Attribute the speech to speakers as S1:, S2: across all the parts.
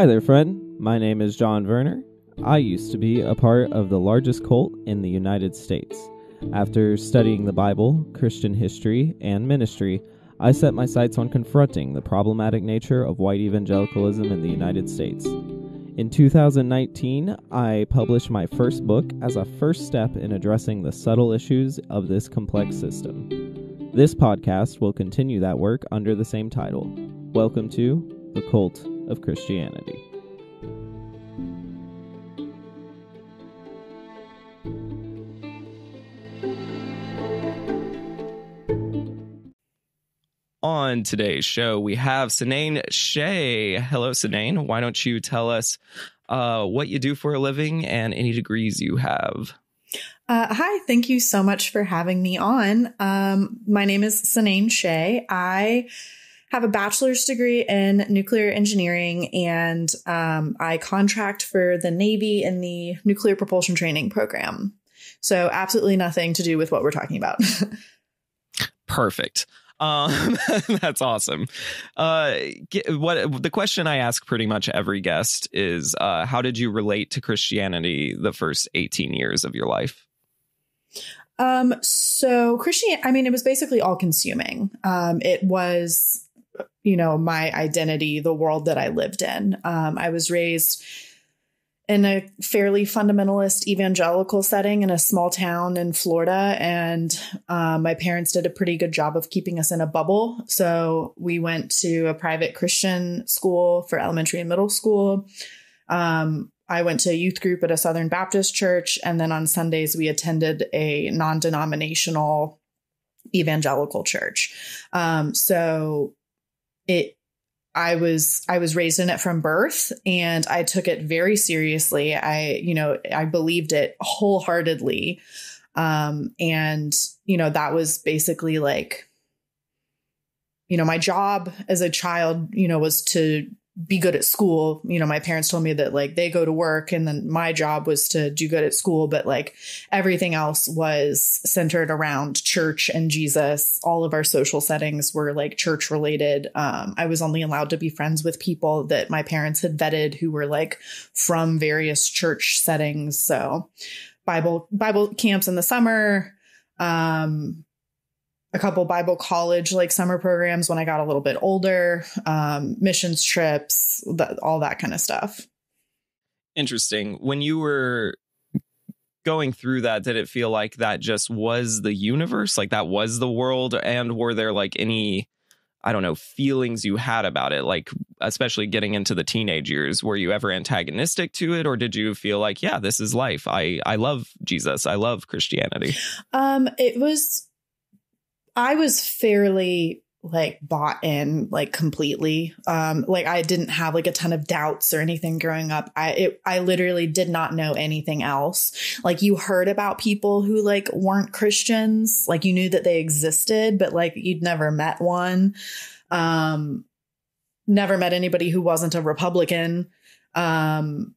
S1: Hi there, friend. My name is John Werner. I used to be a part of the largest cult in the United States. After studying the Bible, Christian history, and ministry, I set my sights on confronting the problematic nature of white evangelicalism in the United States. In 2019, I published my first book as a first step in addressing the subtle issues of this complex system. This podcast will continue that work under the same title. Welcome to The Cult of Christianity. On today's show, we have Cynane Shay. Hello, Cynane. Why don't you tell us what you do for a living and any degrees you have?
S2: Hi, thank you so much for having me on. My name is Cynane Shay. I have a bachelor's degree in nuclear engineering, and I contract for the Navy in the nuclear propulsion training program. So absolutely nothing to do with what we're talking about.
S1: Perfect. That's awesome. The question I ask pretty much every guest is, how did you relate to Christianity the first 18 years of your life?
S2: So it was basically all consuming. It was, my identity, the world that I lived in. I was raised in a fairly fundamentalist evangelical setting in a small town in Florida. And my parents did a pretty good job of keeping us in a bubble. So we went to a private Christian school for elementary and middle school. I went to a youth group at a Southern Baptist church. And then on Sundays, we attended a non-denominational evangelical church. I was raised in it from birth, and I took it very seriously. I believed it wholeheartedly. That was basically like, my job as a child, was to be good at school. My parents told me that like they go to work, and then my job was to do good at school. But like everything else was centered around church and Jesus. All of our social settings were like church related. I was only allowed to be friends with people that my parents had vetted who were like from various church settings. So Bible camps in the summer, a couple Bible college like summer programs when I got a little bit older, missions trips, all that kind of stuff.
S1: Interesting. When you were going through that, did it feel like that just was the universe? Like that was the world? And were there like any, feelings you had about it? Like, especially getting into the teenage years, were you ever antagonistic to it? Or did you feel like, yeah, this is life. I love Jesus. I love Christianity.
S2: I was fairly like bought in like completely. I didn't have like a ton of doubts or anything growing up. I literally did not know anything else. Like you heard about people who like weren't Christians, like you knew that they existed, but like you'd never met one. Never met anybody who wasn't a Republican. And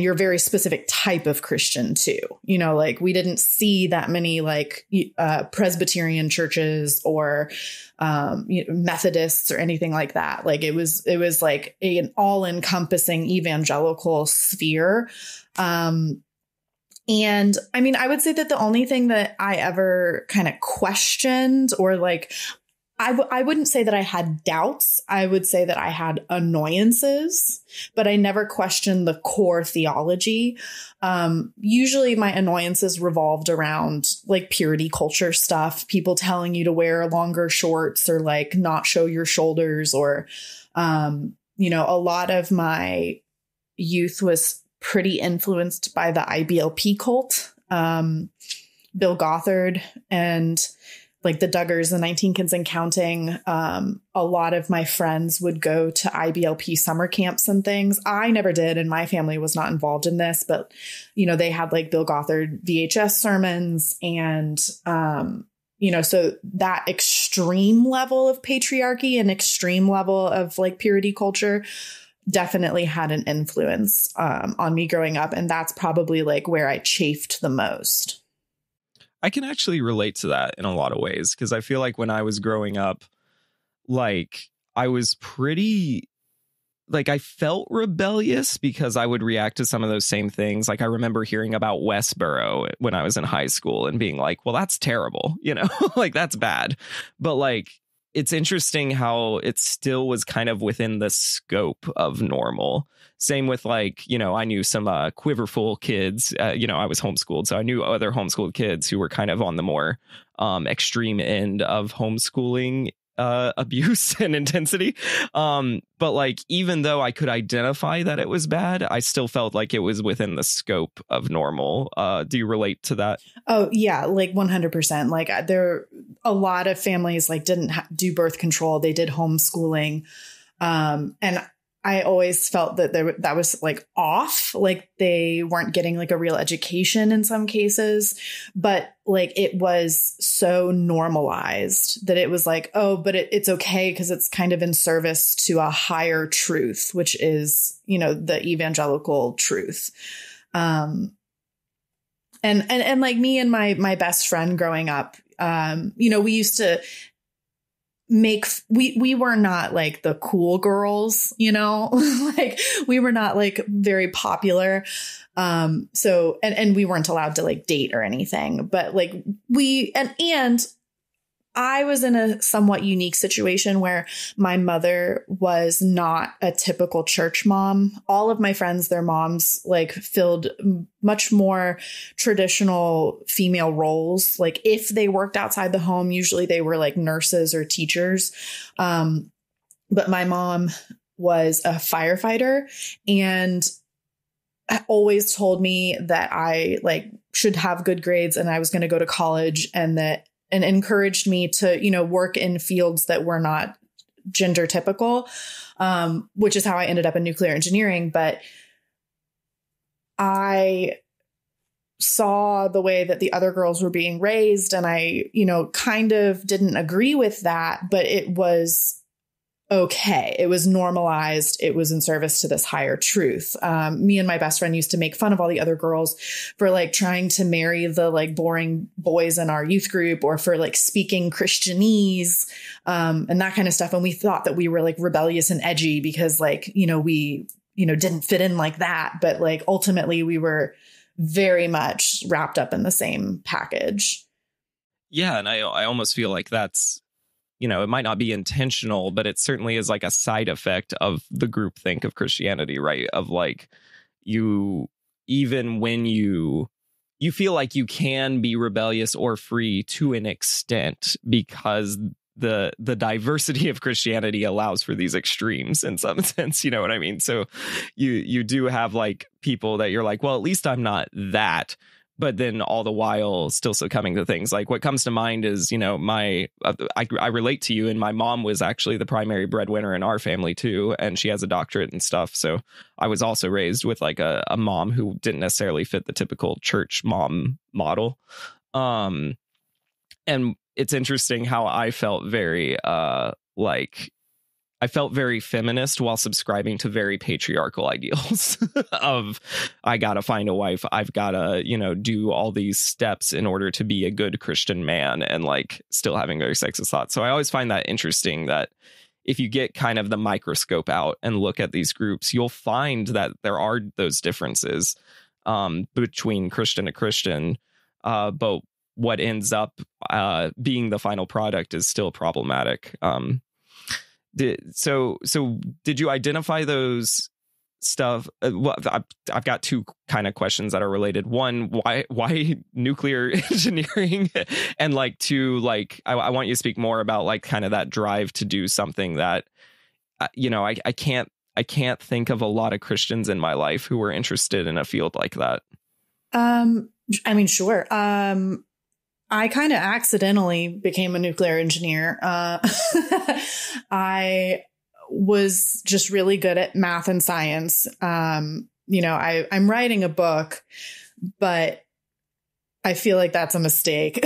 S2: you're a very specific type of Christian too. Like we didn't see that many like Presbyterian churches or Methodists or anything like that. Like it was like an all encompassing evangelical sphere. I would say that the only thing that I ever kind of questioned or like, I wouldn't say that I had doubts. I would say that I had annoyances, but I never questioned the core theology. Usually my annoyances revolved around like purity culture stuff, people telling you to wear longer shorts or like not show your shoulders or, a lot of my youth was pretty influenced by the IBLP cult, Bill Gothard and like the Duggars, the 19 Kids and Counting. A lot of my friends would go to IBLP summer camps and things. I never did, and my family was not involved in this, but, they had like Bill Gothard VHS sermons and, so that extreme level of patriarchy and extreme level of like purity culture definitely had an influence on me growing up. And that's probably like where I chafed the most.
S1: I can actually relate to that in a lot of ways, because I feel like when I was growing up, like
S3: I was pretty, like, I felt rebellious because I would react to some of those same things. Like, I remember hearing about Westboro when I was in high school and being like, well, that's terrible, you know, like, that's bad. But like, it's interesting how it still was kind of within the scope of normal. Same with, like, you know, I knew some quiverful kids, you know, I was homeschooled, so I knew other homeschooled kids who were kind of on the more extreme end of homeschooling abuse and intensity. But like, even though I could identify that it was bad, I still felt like it was within the scope of normal. Do you relate to that?
S2: Oh, yeah, like 100%. Like there, a lot of families like didn't do birth control. They did homeschooling. And I always felt that that was like off, like they weren't getting like a real education in some cases, but like it was so normalized that it was like, oh, but it's okay because it's kind of in service to a higher truth, which is, you know, the evangelical truth. And like me and my best friend growing up, you know, we used to we were not like the cool girls, you know, like we were not like very popular. So, and we weren't allowed to like date or anything, but like and I was in a somewhat unique situation where my mother was not a typical church mom. All of my friends, their moms like filled much more traditional female roles. Like if they worked outside the home, usually they were like nurses or teachers. But my mom was a firefighter and always told me that I like should have good grades and I was going to go to college and encouraged me to, you know, work in fields that were not gender typical, which is how I ended up in nuclear engineering. But I saw the way that the other girls were being raised and I, you know, kind of didn't agree with that, but it was okay. It was normalized. It was in service to this higher truth. Me and my best friend used to make fun of all the other girls for like trying to marry the like boring boys in our youth group or for like speaking Christianese, and that kind of stuff. And we thought that we were like rebellious and edgy because like, you know, we, you know, didn't fit in like that. But like ultimately we were very much wrapped up in the same package.
S3: Yeah. And I almost feel like that's, you know, it might not be intentional, but it certainly is like a side effect of the groupthink of Christianity, right? Of like, you, even when you feel like you can be rebellious or free to an extent because the diversity of Christianity allows for these extremes in some sense, you know what I mean? So you do have like people that you're like, well, at least I'm not that. But then all the while still succumbing to things. Like what comes to mind is, you know, I relate to you, and my mom was actually the primary breadwinner in our family too, and she has a doctorate and stuff. So I was also raised with like a mom who didn't necessarily fit the typical church mom model. And it's interesting how I felt very I felt very feminist while subscribing to very patriarchal ideals of I got to find a wife. I've got to, you know, do all these steps in order to be a good Christian man, and like still having very sexist thoughts. So I always find that interesting that if you get kind of the microscope out and look at these groups, you'll find that there are those differences between Christian to Christian. But what ends up being the final product is still problematic. So did you identify those stuff? Well, I've got two kind of questions that are related. One, why nuclear engineering? And like two, like I want you to speak more about like kind of that drive to do something that, you know, I can't think of a lot of Christians in my life who were interested in a field like that.
S2: I mean, sure. I kind of accidentally became a nuclear engineer. I was just really good at math and science. You know, I'm writing a book, but I feel like that's a mistake.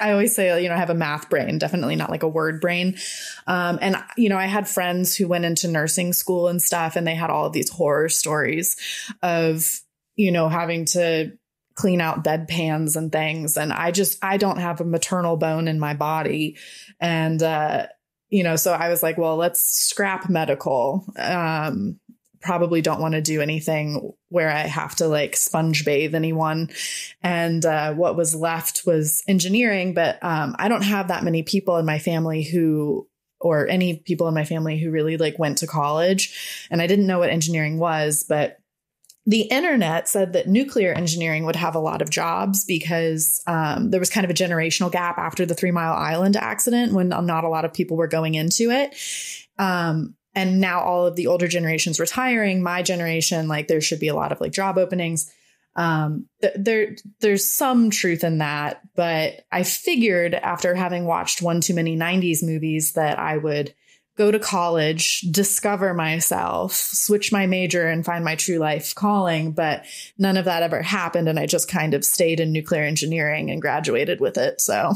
S2: I always say, you know, I have a math brain, definitely not like a word brain. And, you know, I had friends who went into nursing school and stuff, and they had all of these horror stories of, you know, having to clean out bedpans and things. And I don't have a maternal bone in my body. And, so I was like, well, let's scrap medical. Probably don't want to do anything where I have to like sponge bathe anyone. And what was left was engineering. But I don't have that many people in my family or any people in my family who really like went to college. And I didn't know what engineering was, but the internet said that nuclear engineering would have a lot of jobs because there was kind of a generational gap after the 3 Mile Island accident when not a lot of people were going into it. And now all of the older generations retiring, my generation, like there should be a lot of like job openings. There's some truth in that, but I figured after having watched one too many 90s movies that I would go to college, discover myself, switch my major and find my true life calling. But none of that ever happened. And I just kind of stayed in nuclear engineering and graduated with it. So,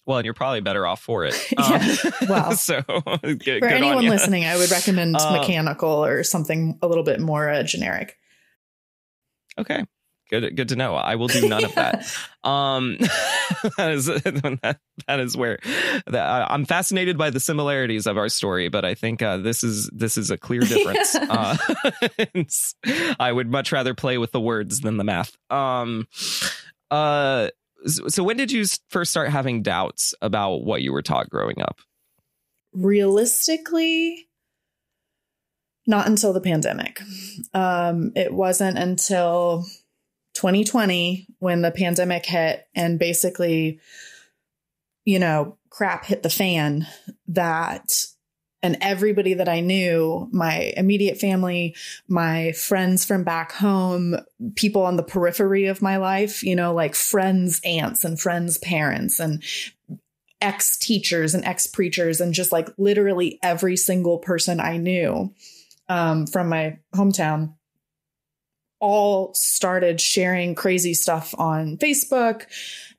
S3: well, and you're probably better off for it.
S2: Yeah, well,
S3: so good,
S2: for anyone listening, I would recommend mechanical or something a little bit more generic.
S3: Okay, good to know. I will do none of that. That is where I'm fascinated by the similarities of our story, but I think this is a clear difference. I would much rather play with the words than the math. So when did you first start having doubts about what you were taught growing up?
S2: Realistically, not until the pandemic. It wasn't until 2020 when the pandemic hit and basically, crap hit the fan and everybody that I knew, my immediate family, my friends from back home, people on the periphery of my life, like friends' aunts and friends' parents and ex-teachers and ex-preachers and just like literally every single person I knew from my hometown all started sharing crazy stuff on Facebook.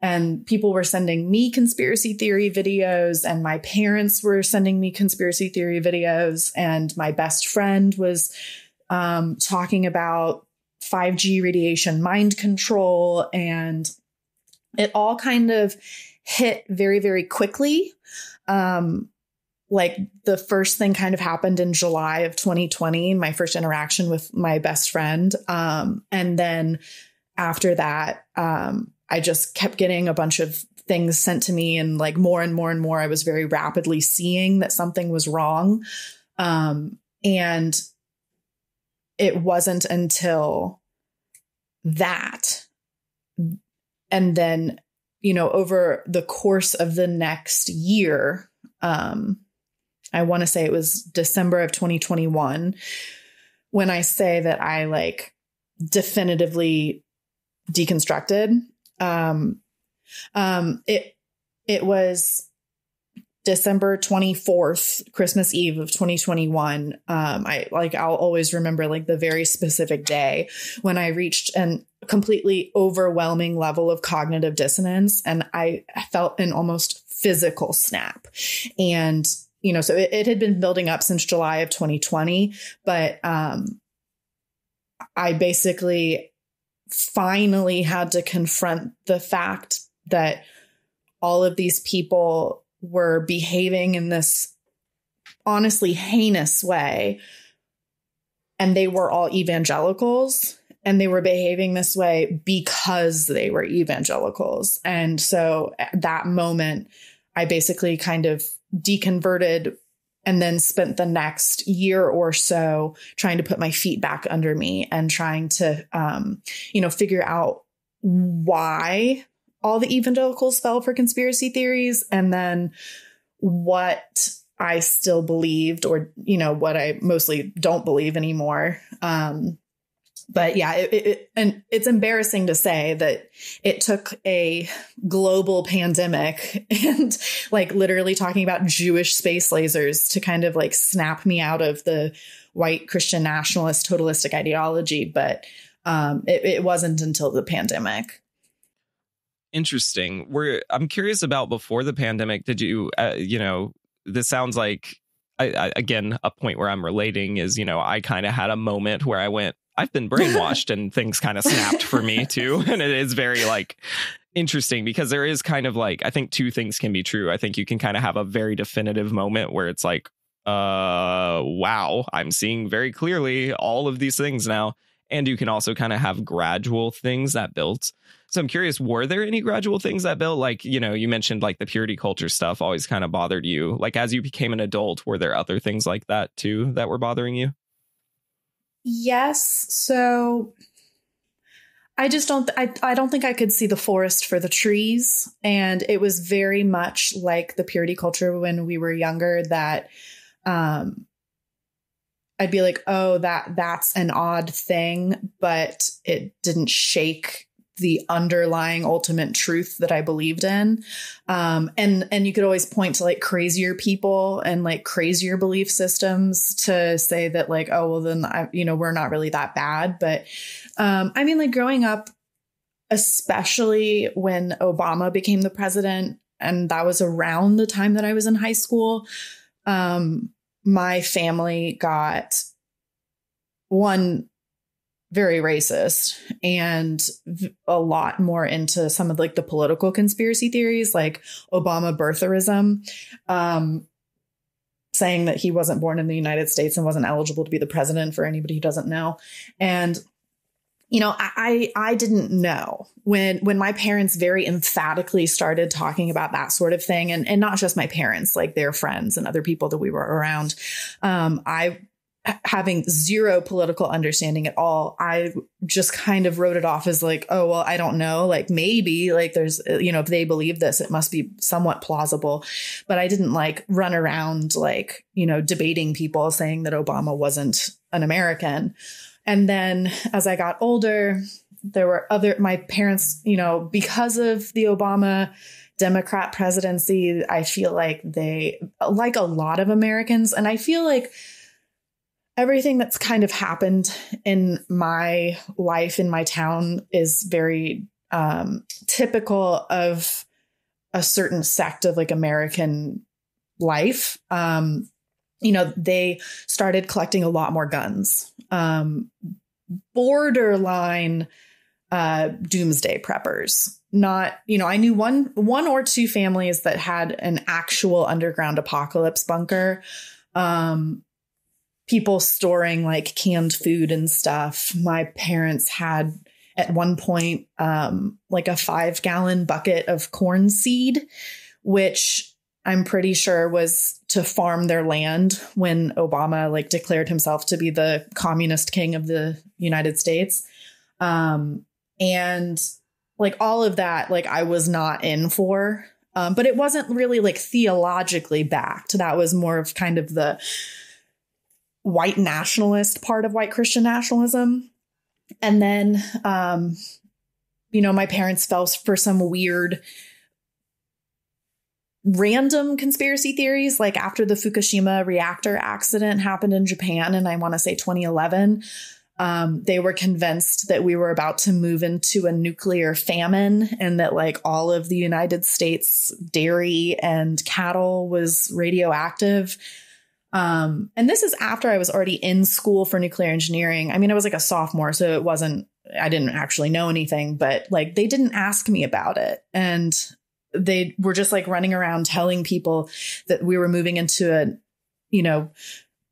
S2: And people were sending me conspiracy theory videos and my parents were sending me conspiracy theory videos. And my best friend was talking about 5G radiation mind control. And it all kind of hit very, very quickly. Like the first thing kind of happened in July of 2020, my first interaction with my best friend. And then after that, I just kept getting a bunch of things sent to me and like more and more and more. I was very rapidly seeing that something was wrong. And it wasn't until that. And then, over the course of the next year, I want to say it was December of 2021 when I say that I like definitively deconstructed. It was December 24th, Christmas Eve of 2021. I'll always remember like the very specific day when I reached an completely overwhelming level of cognitive dissonance. And I felt an almost physical snap. And, so it had been building up since July of 2020, but, I basically finally had to confront the fact that all of these people were behaving in this honestly heinous way. And they were all evangelicals and they were behaving this way because they were evangelicals. And so at that moment, I basically kind of deconverted and then spent the next year or so trying to put my feet back under me and trying to, figure out why all the evangelicals fell for conspiracy theories and then what I still believed or, what I mostly don't believe anymore. But yeah, and it's embarrassing to say that it took a global pandemic and like literally talking about Jewish space lasers to kind of like snap me out of the white Christian nationalist totalistic ideology. But it wasn't until the pandemic.
S3: Interesting. I'm curious about before the pandemic. Did you, this sounds like, again, a point where I'm relating is, I kind of had a moment where I went, I've been brainwashed and things kind of snapped for me too. And it is very like, interesting because there is kind of like, I think two things can be true. I think you can kind of have a very definitive moment where it's like, wow, I'm seeing very clearly all of these things now. And you can also kind of have gradual things that built. So I'm curious, were there any gradual things that built? Like, you know, you mentioned like the purity culture stuff always kind of bothered you. Like as you became an adult, were there other things like that too that were bothering you?
S2: Yes. So I just don't, I don't think I could see the forest for the trees. And it was very much like the purity culture when we were younger that, I'd be like, oh, that's an odd thing, but it didn't shake the underlying ultimate truth that I believed in. And you could always point to like crazier people and like crazier belief systems to say that like, oh, well, then, we're not really that bad. But I mean, like growing up, especially when Obama became the president, and that was around the time that I was in high school, my family got one very racist and a lot more into some of like the political conspiracy theories, like Obama birtherism, saying that he wasn't born in the United States and wasn't eligible to be the president, for anybody who doesn't know. And you know, I didn't know when my parents very emphatically started talking about that sort of thing, and not just my parents, like their friends and other people that we were around. I, having zero political understanding at all, I just kind of wrote it off as like, oh, well, I don't know, like maybe like there's, if they believe this, it must be somewhat plausible. But I didn't like run around like, debating people saying that Obama wasn't an American. And then as I got older, there were my parents, because of the Obama Democrat presidency, I feel like they, like a lot of Americans, and I feel like everything that's kind of happened in my life, in my town, is very typical of a certain sect of like American life. They started collecting a lot more guns. Borderline doomsday preppers. Not, I knew one or two families that had an actual underground apocalypse bunker. People storing like canned food and stuff. My parents had at one point like a 5-gallon bucket of corn seed, which I'm pretty sure was to farm their land when Obama like declared himself to be the communist king of the United States. And like all of that, like I was not in for, but it wasn't really like theologically backed. That was more of kind of the white nationalist part of white Christian nationalism. And then, my parents fell for some weird random conspiracy theories, like after the Fukushima reactor accident happened in Japan, and I want to say 2011, they were convinced that we were about to move into a nuclear famine and that like all of the United States dairy and cattle was radioactive. And this is after I was already in school for nuclear engineering. I mean, I was like a sophomore, so I didn't actually know anything, but like they didn't ask me about it. And they were just like running around telling people that we were moving into a,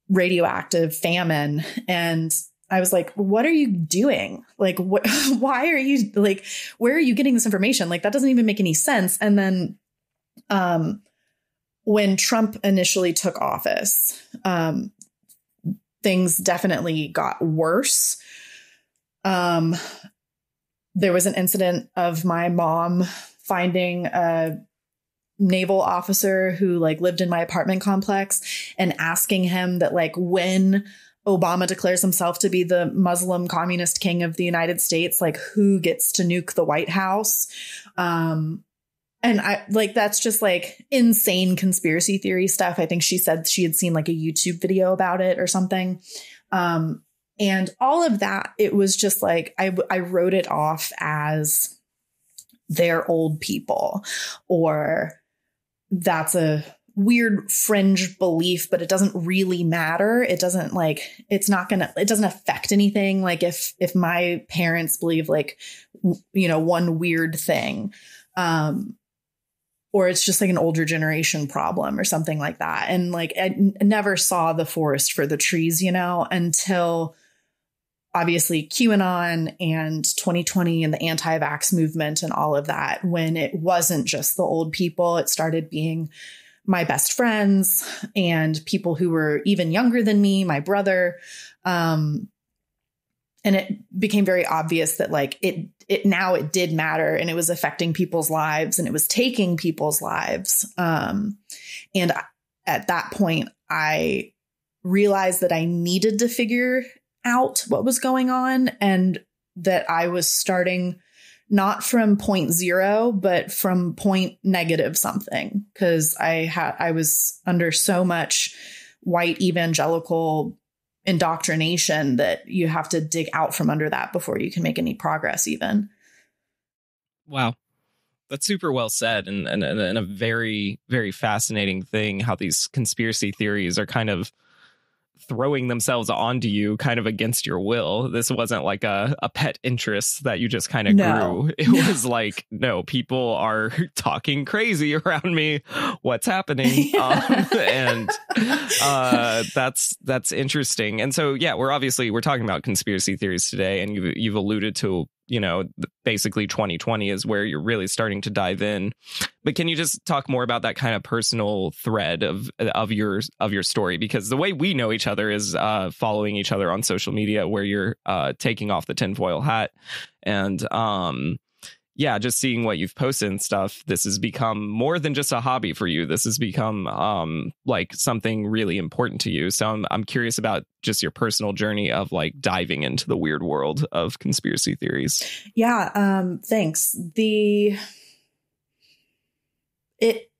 S2: radioactive famine. And I was like, what are you doing? Like, why are you like, where are you getting this information? Like, that doesn't even make any sense. And then, when Trump initially took office, things definitely got worse. There was an incident of my mom finding a naval officer who like lived in my apartment complex and asking him that like when Obama declares himself to be the Muslim communist king of the United States, like who gets to nuke the White House? And I like, that's just like insane conspiracy theory stuff. I think she said she had seen like a YouTube video about it or something. And all of that, it was just like, I wrote it off as they're old people, or that's a weird fringe belief, but it doesn't really matter. It doesn't it doesn't affect anything. Like if my parents believe like, one weird thing, or it's just like an older generation problem or something like that. And like, I never saw the forest for the trees, until obviously QAnon and 2020 and the anti-vax movement and all of that, when it wasn't just the old people, it started being my best friends and people who were even younger than me, my brother. And it became very obvious that like it did matter, and it was affecting people's lives, and it was taking people's lives. And at that point, I realized that I needed to figure out what was going on, and that I was starting not from point zero, but from point negative something, because I was under so much white evangelical indoctrination that you have to dig out from under that before you can make any progress even.
S3: Wow. That's super well said, and a very, very fascinating thing how these conspiracy theories are kind of throwing themselves onto you kind of against your will. This wasn't like a pet interest that you just kind of grew. It was like, no, people are talking crazy around me. What's happening? And that's interesting. And so, yeah, we're talking about conspiracy theories today, and you've alluded to, basically 2020 is where you're really starting to dive in. But can you just talk more about that kind of personal thread of your story? Because the way we know each other is following each other on social media, where you're taking off the tinfoil hat, and just seeing what you've posted and stuff. This has become more than just a hobby for you. This has become like something really important to you. So I'm curious about just your personal journey of like diving into the weird world of conspiracy theories.
S2: Yeah. Thanks.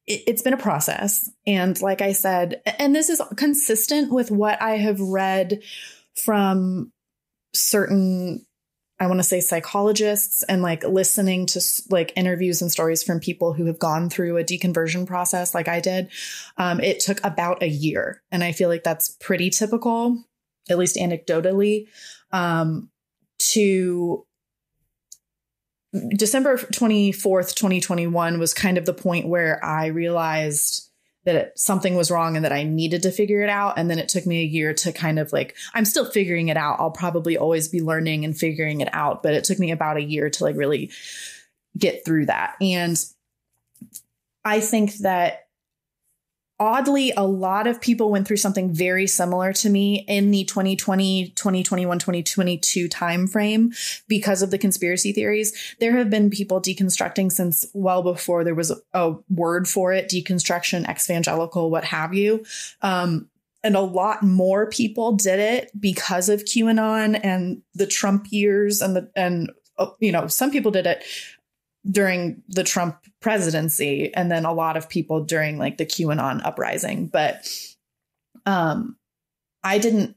S2: It's been a process. And like I said, and this is consistent with what I have read from certain, I want to say, psychologists, and like listening to like interviews and stories from people who have gone through a deconversion process like I did. It took about a year. And I feel like that's pretty typical, at least anecdotally, to December 24th, 2021 was kind of the point where I realized that something was wrong and that I needed to figure it out. And then it took me a year to kind of like, I'm still figuring it out. I'll probably always be learning and figuring it out, but it took me about a year to like really get through that. And I think that oddly, a lot of people went through something very similar to me in the 2020, 2021, 2022 timeframe because of the conspiracy theories. There have been people deconstructing since well before there was a word for it, deconstruction, ex-evangelical, what have you. And a lot more people did it because of QAnon and the Trump years, and some people did it during the Trump presidency, and then a lot of people during like the QAnon uprising. But I didn't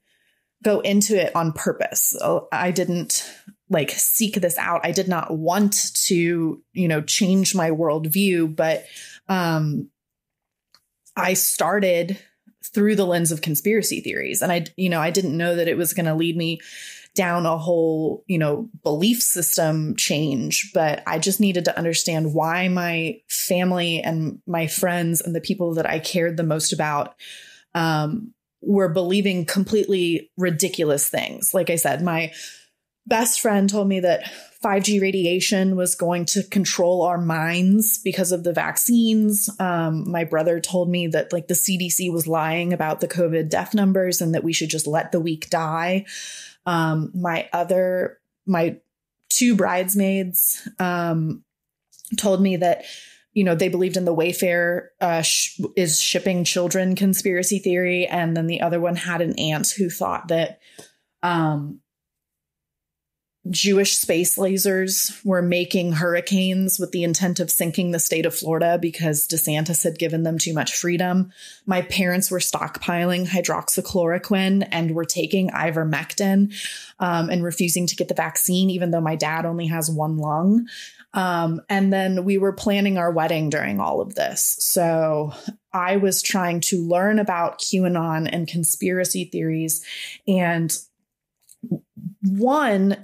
S2: go into it on purpose. I didn't like seek this out. I did not want to, change my worldview, but I started through the lens of conspiracy theories. And I didn't know that it was going to lead me down a whole, belief system change, but I just needed to understand why my family and my friends and the people that I cared the most about were believing completely ridiculous things. Like I said, my best friend told me that 5G radiation was going to control our minds because of the vaccines. My brother told me that like the CDC was lying about the COVID death numbers and that we should just let the weak die. My two bridesmaids told me that, they believed in the Wayfair is shipping children conspiracy theory. And then the other one had an aunt who thought that Jewish space lasers were making hurricanes with the intent of sinking the state of Florida because DeSantis had given them too much freedom. My parents were stockpiling hydroxychloroquine and were taking ivermectin and refusing to get the vaccine, even though my dad only has one lung. And then we were planning our wedding during all of this. So I was trying to learn about QAnon and conspiracy theories and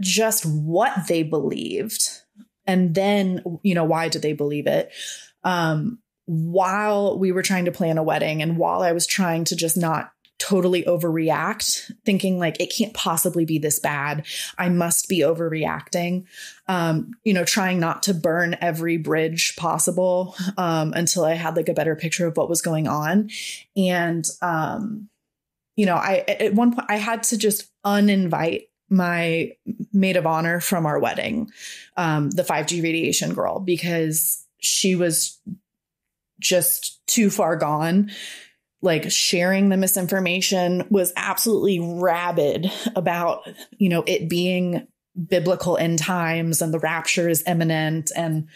S2: just what they believed. And then, why did they believe it? While we were trying to plan a wedding and while I was trying to just not totally overreact, thinking like, it can't possibly be this bad, I must be overreacting, trying not to burn every bridge possible until I had like a better picture of what was going on. And, at one point I had to just uninvite my maid of honor from our wedding, the 5G radiation girl, because she was just too far gone. Like sharing the misinformation, was absolutely rabid about, it being biblical end times and the rapture is imminent and,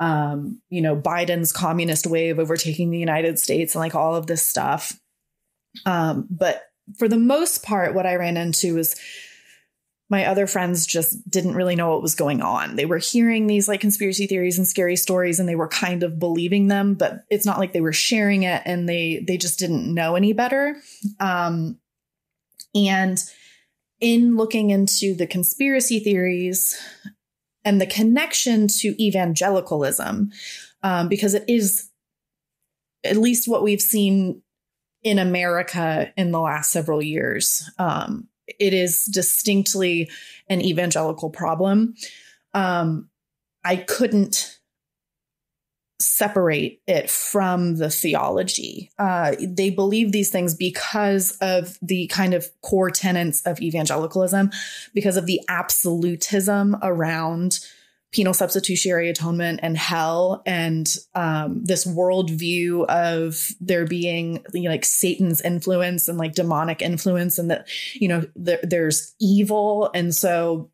S2: Biden's communist wave overtaking the United States and like all of this stuff. But for the most part, what I ran into was my other friends just didn't really know what was going on. They were hearing these like conspiracy theories and scary stories and they were kind of believing them, but it's not like they were sharing it and they just didn't know any better. And in looking into the conspiracy theories and the connection to evangelicalism, because it is at least what we've seen in America in the last several years, it is distinctly an evangelical problem. I couldn't separate it from the theology. They believe these things because of the kind of core tenets of evangelicalism, because of the absolutism around penal substitutionary atonement and hell, and this worldview of there being like Satan's influence and like demonic influence, and that there's evil. And so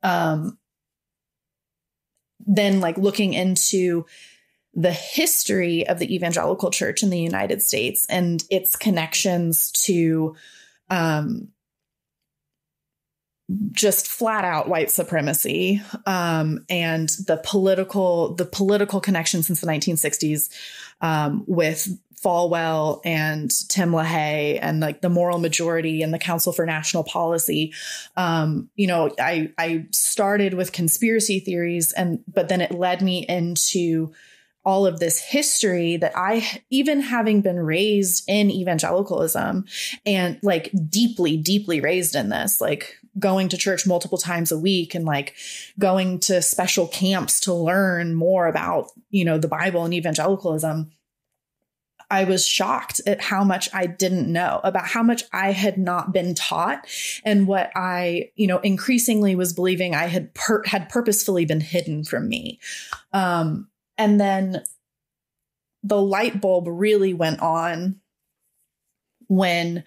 S2: then like looking into the history of the evangelical church in the United States and its connections to just flat out white supremacy, and the political connection since the 1960s, with Falwell and Tim LaHaye and like the Moral Majority and the Council for National Policy. I started with conspiracy theories but then it led me into all of this history that I, even having been raised in evangelicalism and like deeply, deeply raised in this, like going to church multiple times a week and like going to special camps to learn more about, the Bible and evangelicalism, I was shocked at how much I didn't know, about how much I had not been taught, and what I, increasingly was believing I had purposefully been hidden from me. And then the light bulb really went on when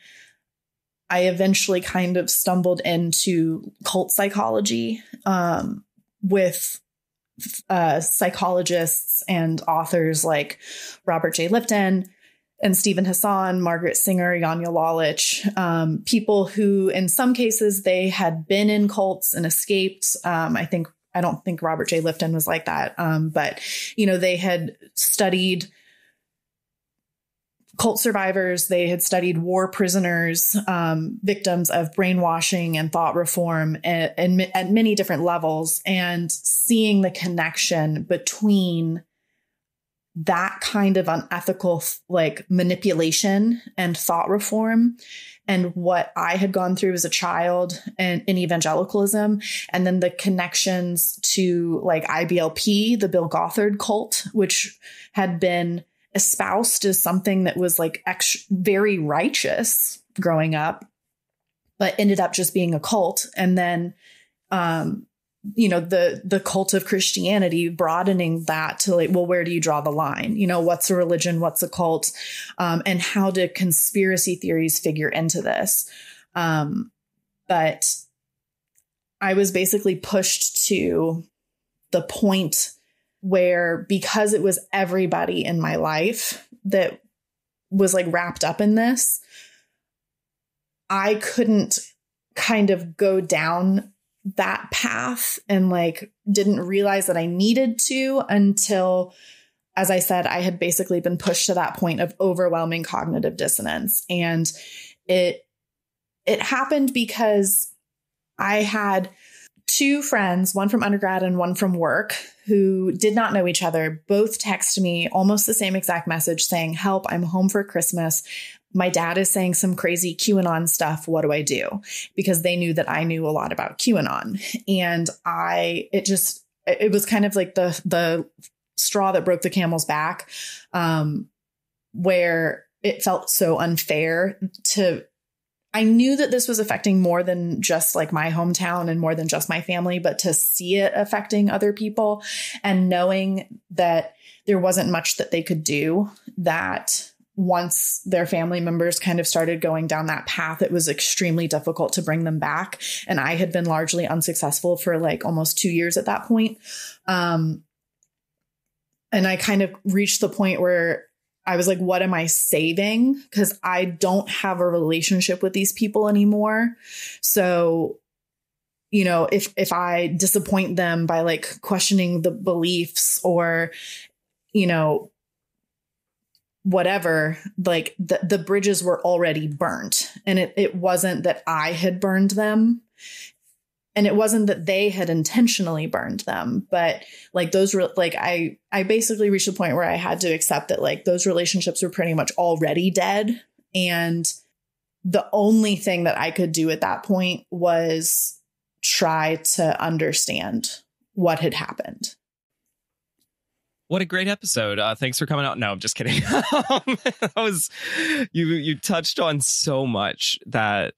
S2: I eventually kind of stumbled into cult psychology, with psychologists and authors like Robert J. Lifton and Stephen Hassan, Margaret Singer, Janja Lalich, people who in some cases they had been in cults and escaped. I don't think Robert J. Lifton was like that. But, they had studied cult survivors. They had studied war prisoners, victims of brainwashing and thought reform at many different levels, and seeing the connection between that kind of unethical like manipulation and thought reform and what I had gone through as a child and in evangelicalism, and then the connections to like IBLP, the Bill Gothard cult, which had been espoused as something that was like very righteous growing up, but ended up just being a cult. And then, the cult of Christianity, broadening that to like, well, where do you draw the line? What's a religion? What's a cult? And how do conspiracy theories figure into this? But I was basically pushed to the point where, because it was everybody in my life that was like wrapped up in this, I couldn't kind of go down that path and like didn't realize that I needed to until, as I said, I had basically been pushed to that point of overwhelming cognitive dissonance. And it happened because I had two friends, one from undergrad and one from work, who did not know each other, both texted me almost the same exact message saying, help, I'm home for Christmas. My dad is saying some crazy QAnon stuff. What do I do? Because they knew that I knew a lot about QAnon. And it was kind of like the straw that broke the camel's back, where it felt so unfair I knew that this was affecting more than just like my hometown and more than just my family, but to see it affecting other people and knowing that there wasn't much that they could do, that once their family members kind of started going down that path, it was extremely difficult to bring them back. And I had been largely unsuccessful for like almost 2 years at that point. And I kind of reached the point where I was like, what am I saving? Because I don't have a relationship with these people anymore. So, you know, if I disappoint them by like questioning the beliefs or, you know, whatever, like the bridges were already burnt. And it wasn't that I had burned them. And it wasn't that they had intentionally burned them, but like those were like, I basically reached a point where I had to accept that like those relationships were pretty much already dead. And the only thing that I could do at that point was try to understand what had happened.
S3: What a great episode. Thanks for coming out. No, I'm just kidding. That was, you touched on so much that,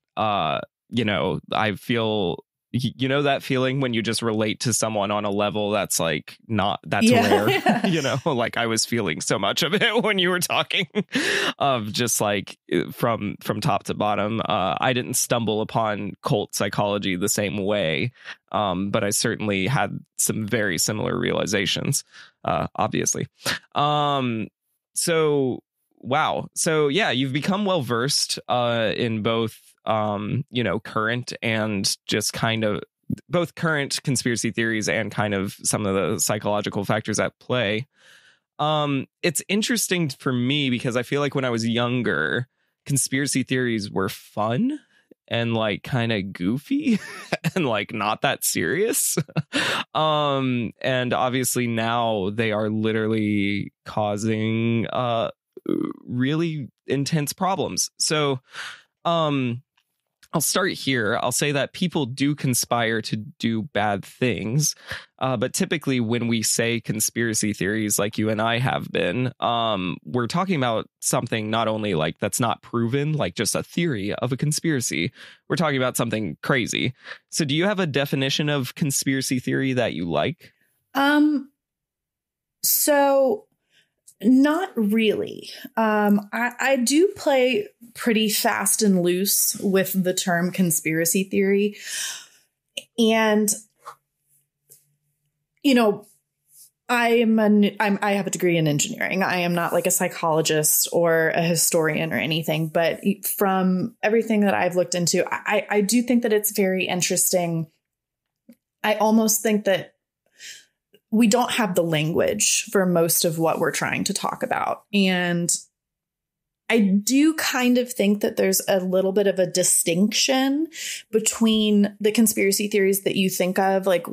S3: you know, I feel, you know, that feeling when you just relate to someone on a level that's like that's rare, you know, like I was feeling so much of it when you were talking of just like from top to bottom. I didn't stumble upon cult psychology the same way, but I certainly had some very similar realizations, obviously. So, wow. So, yeah, you've become well versed in both you know, current and just kind of both current conspiracy theories and kind of some of the psychological factors at play. It's interesting for me because I feel like when I was younger, conspiracy theories were fun and like kind of goofy and like not that serious. And obviously now they are literally causing really intense problems. So I'll start here. I'll say that people do conspire to do bad things. But typically when we say conspiracy theories like you and I have been, we're talking about something not only like that's not proven, like just a theory of a conspiracy. We're talking about something crazy. So do you have a definition of conspiracy theory that you like?
S2: So not really. I do play pretty fast and loose with the term conspiracy theory. And, you know, I have a degree in engineering. I am not like a psychologist or a historian or anything, but from everything that I've looked into, I do think that it's very interesting. I almost think that we don't have the language for most of what we're trying to talk about. And I do kind of think that there's a little bit of a distinction between the conspiracy theories that you think of, like,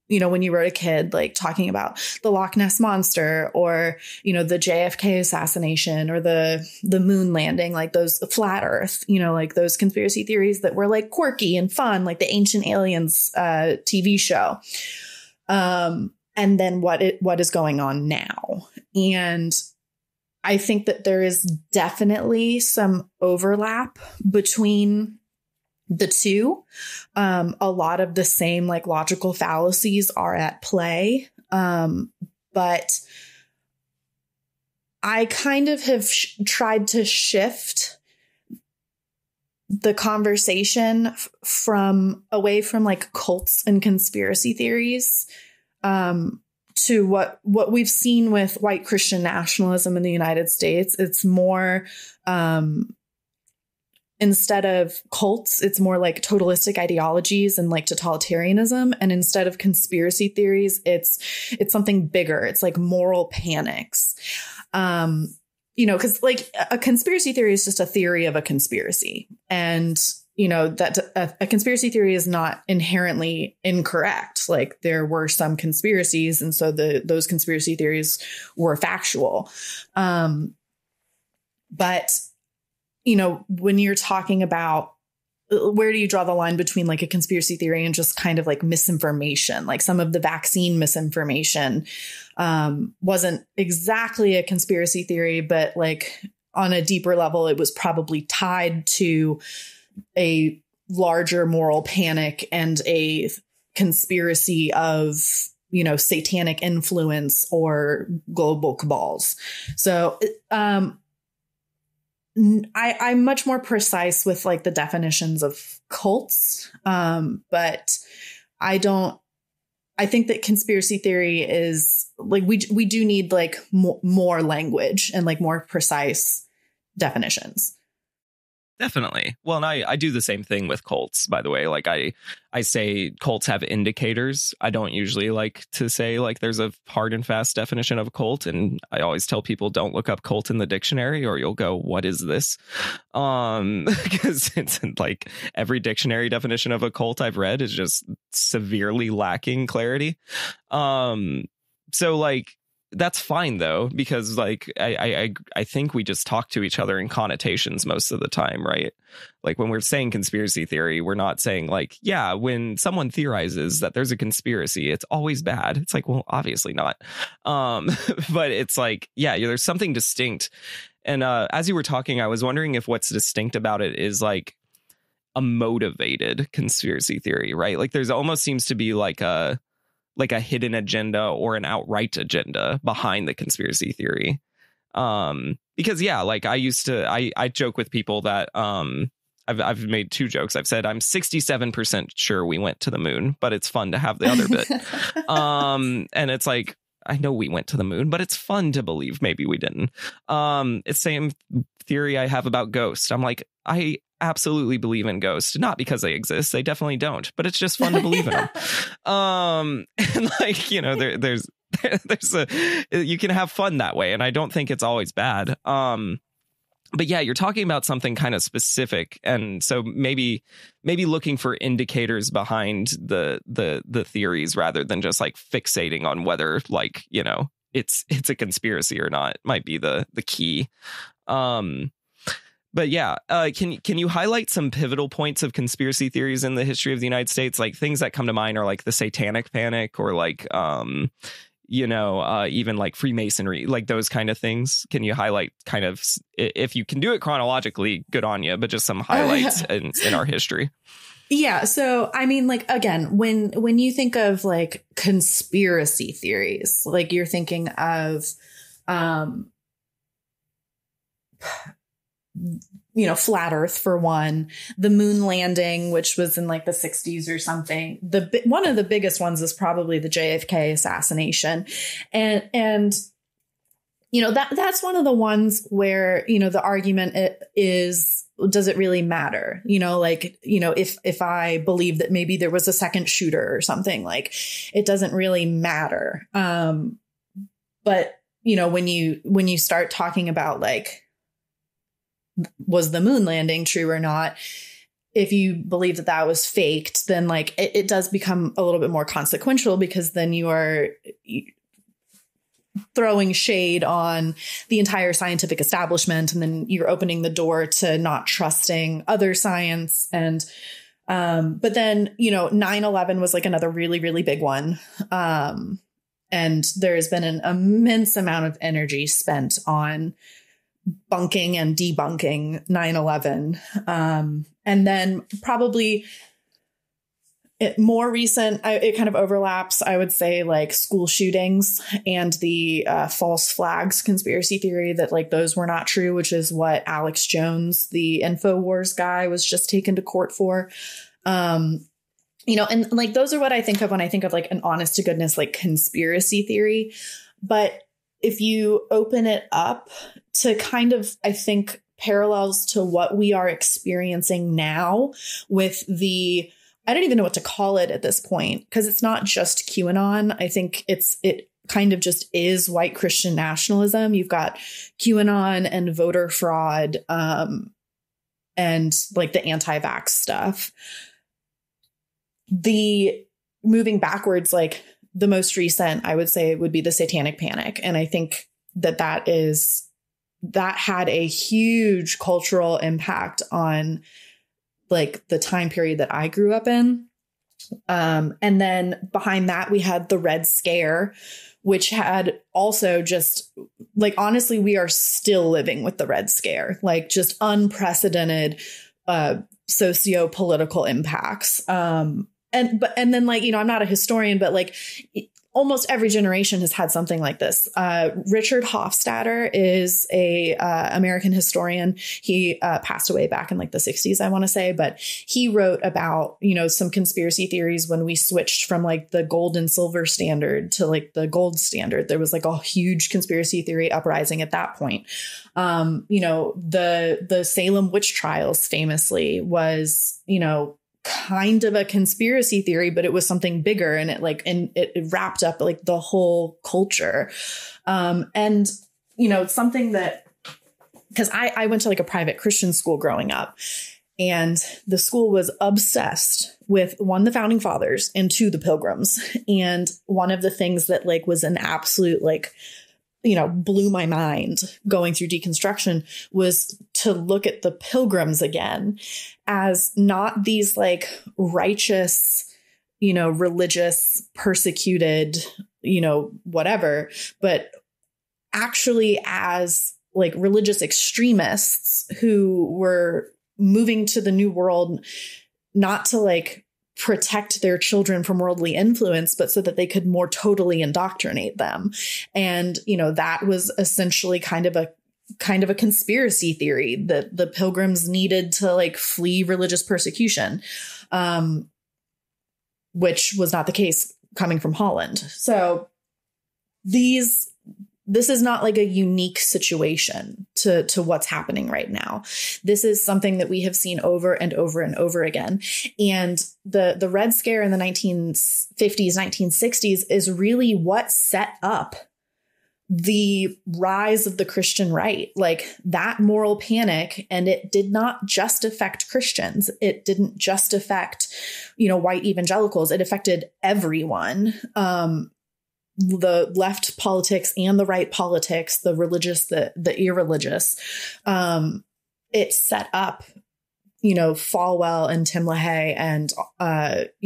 S2: you know, when you were a kid, like talking about the Loch Ness Monster or, you know, the JFK assassination or the moon landing, like those flat Earth, you know, like those conspiracy theories that were like quirky and fun, like the Ancient Aliens TV show. And then what is going on now. And I think that there is definitely some overlap between the two. A lot of the same like logical fallacies are at play. But I kind of have tried to shift the conversation from away from like cults and conspiracy theories to what we've seen with white Christian nationalism in the United States. It's more, instead of cults, it's more like totalistic ideologies and like totalitarianism. And instead of conspiracy theories, it's something bigger. It's like moral panics. You know, because like a conspiracy theory is just a theory of a conspiracy. And, that a conspiracy theory is not inherently incorrect. Like there were some conspiracies, and so those conspiracy theories were factual. But, when you're talking about where do you draw the line between like a conspiracy theory and just kind of like misinformation? Like some of the vaccine misinformation wasn't exactly a conspiracy theory, but like on a deeper level, it was probably tied to a larger moral panic and a conspiracy of, satanic influence or global cabals. So I'm much more precise with like the definitions of cults. But I think that conspiracy theory is like, we do need like more language and like more precise definitions.
S3: Definitely. Well, and I do the same thing with cults, by the way. Like I say cults have indicators. I don't usually like to say like there's a hard and fast definition of a cult. And I always tell people don't look up cult in the dictionary or you'll go, what is this? Because it's like every dictionary definition of a cult I've read is just severely lacking clarity. So like, that's fine, though, because like I think we just talk to each other in connotations most of the time. Right. Like when we're saying conspiracy theory, we're not saying like, yeah, when someone theorizes that there's a conspiracy, it's always bad. It's like, well, obviously not. But it's like, yeah, there's something distinct. And as you were talking, I was wondering if what's distinct about it is like a motivated conspiracy theory. Right. Like there's almost seems to be like a hidden agenda or an outright agenda behind the conspiracy theory. Because, yeah, like I joke with people that I've made two jokes. I've said I'm 67% sure we went to the moon, but it's fun to have the other bit. And it's like, I know we went to the moon, but it's fun to believe maybe we didn't. It's same theory I have about ghosts. I'm like, I absolutely believe in ghosts, not because they exist. They definitely don't, but it's just fun to believe in them. And like, there's you can have fun that way. And I don't think it's always bad. But yeah, you're talking about something kind of specific. And so maybe looking for indicators behind the theories rather than just like fixating on whether like, it's a conspiracy or not might be the key. But yeah, can you highlight some pivotal points of conspiracy theories in the history of the United States? Like things that come to mind are like the Satanic Panic or like, even like Freemasonry, like those kind of things. Can you highlight kind of, if you can do it chronologically, good on you, but just some highlights in our history?
S2: Yeah. So, I mean, like, again, when you think of like conspiracy theories, like you're thinking of, flat Earth for one, the moon landing, which was in like the 60s or something. One of the biggest ones is probably the JFK assassination. And that's one of the ones where, the argument is, does it really matter? If I believe that maybe there was a second shooter or something, like it doesn't really matter. But when you start talking about like, was the moon landing true or not? If you believe that was faked, then like it does become a little bit more consequential, because then you are throwing shade on the entire scientific establishment, and then you're opening the door to not trusting other science. And but then 9/11 was like another really, really big one. And there's been an immense amount of energy spent on bunking and debunking 9/11. And then probably more recent, it kind of overlaps, I would say, like school shootings and the false flags conspiracy theory that like those were not true, which is what Alex Jones, the InfoWars guy, was just taken to court for. And like those are what I think of when I think of like an honest to goodness, like conspiracy theory. But if you open it up to kind of, I think, parallels to what we are experiencing now with I don't even know what to call it at this point, because it's not just QAnon. I think it kind of just is white Christian nationalism. You've got QAnon and voter fraud. And and like the anti-vax stuff. The moving backwards, like the most recent, I would say, would be the Satanic Panic. And I think that had a huge cultural impact on like the time period that I grew up in. And then behind that, we had the Red Scare, which had also just like, honestly, we are still living with the Red Scare, like just unprecedented socio-political impacts. And then like, I'm not a historian, but like almost every generation has had something like this. Richard Hofstadter is a American historian. He passed away back in like the 60s, I want to say, but he wrote about, some conspiracy theories when we switched from like the gold and silver standard to like the gold standard. There was like a huge conspiracy theory uprising at that point. The Salem witch trials famously was, kind of a conspiracy theory, but it was something bigger, and it wrapped up like the whole culture. And something that, because I went to like a private Christian school growing up, and the school was obsessed with, one, the founding fathers, and two, the Pilgrims. And one of the things that like was an absolute like, blew my mind going through deconstruction was to look at the Pilgrims again as not these like righteous, religious, persecuted, whatever, but actually as like religious extremists who were moving to the New World, not to like protect their children from worldly influence, but so that they could more totally indoctrinate them. And, that was essentially kind of a conspiracy theory that the Pilgrims needed to like flee religious persecution, which was not the case coming from Holland. So this is not like a unique situation to what's happening right now. This is something that we have seen over and over and over again. And the Red Scare in the 1950s, 1960s is really what set up the rise of the Christian right, like that moral panic. And it did not just affect Christians. It didn't just affect, white evangelicals. It affected everyone. The left politics and the right politics, the religious, the irreligious. It set up, Falwell and Tim LaHaye and,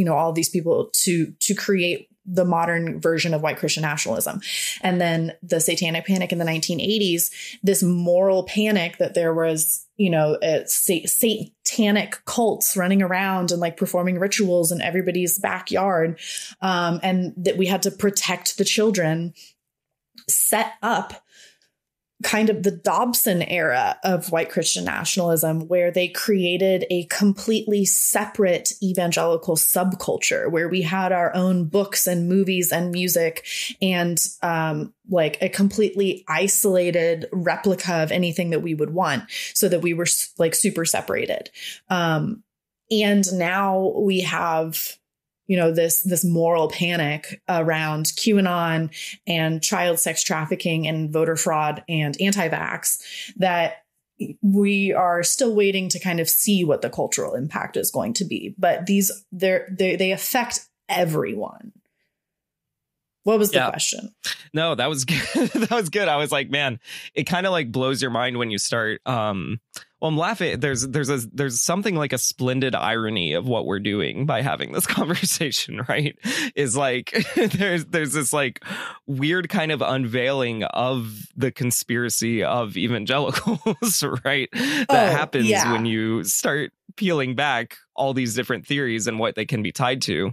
S2: all these people to create the modern version of white Christian nationalism. And then the Satanic Panic in the 1980s, this moral panic that there was, satanic cults running around and like performing rituals in everybody's backyard. And that we had to protect the children, set up kind of the Dobson era of white Christian nationalism, where they created a completely separate evangelical subculture where we had our own books and movies and music and like a completely isolated replica of anything that we would want, so that we were like super separated. And now we have this moral panic around QAnon and child sex trafficking and voter fraud and anti-vax that we are still waiting to kind of see what the cultural impact is going to be. But they affect everyone. What was the question?
S3: No, that was good. That was good. I was like, man, it kind of like blows your mind when you start. Well, I'm laughing. There's something like a splendid irony of what we're doing by having this conversation, right? Is like there's this like weird kind of unveiling of the conspiracy of evangelicals, right? That happens when you start peeling back all these different theories and what they can be tied to.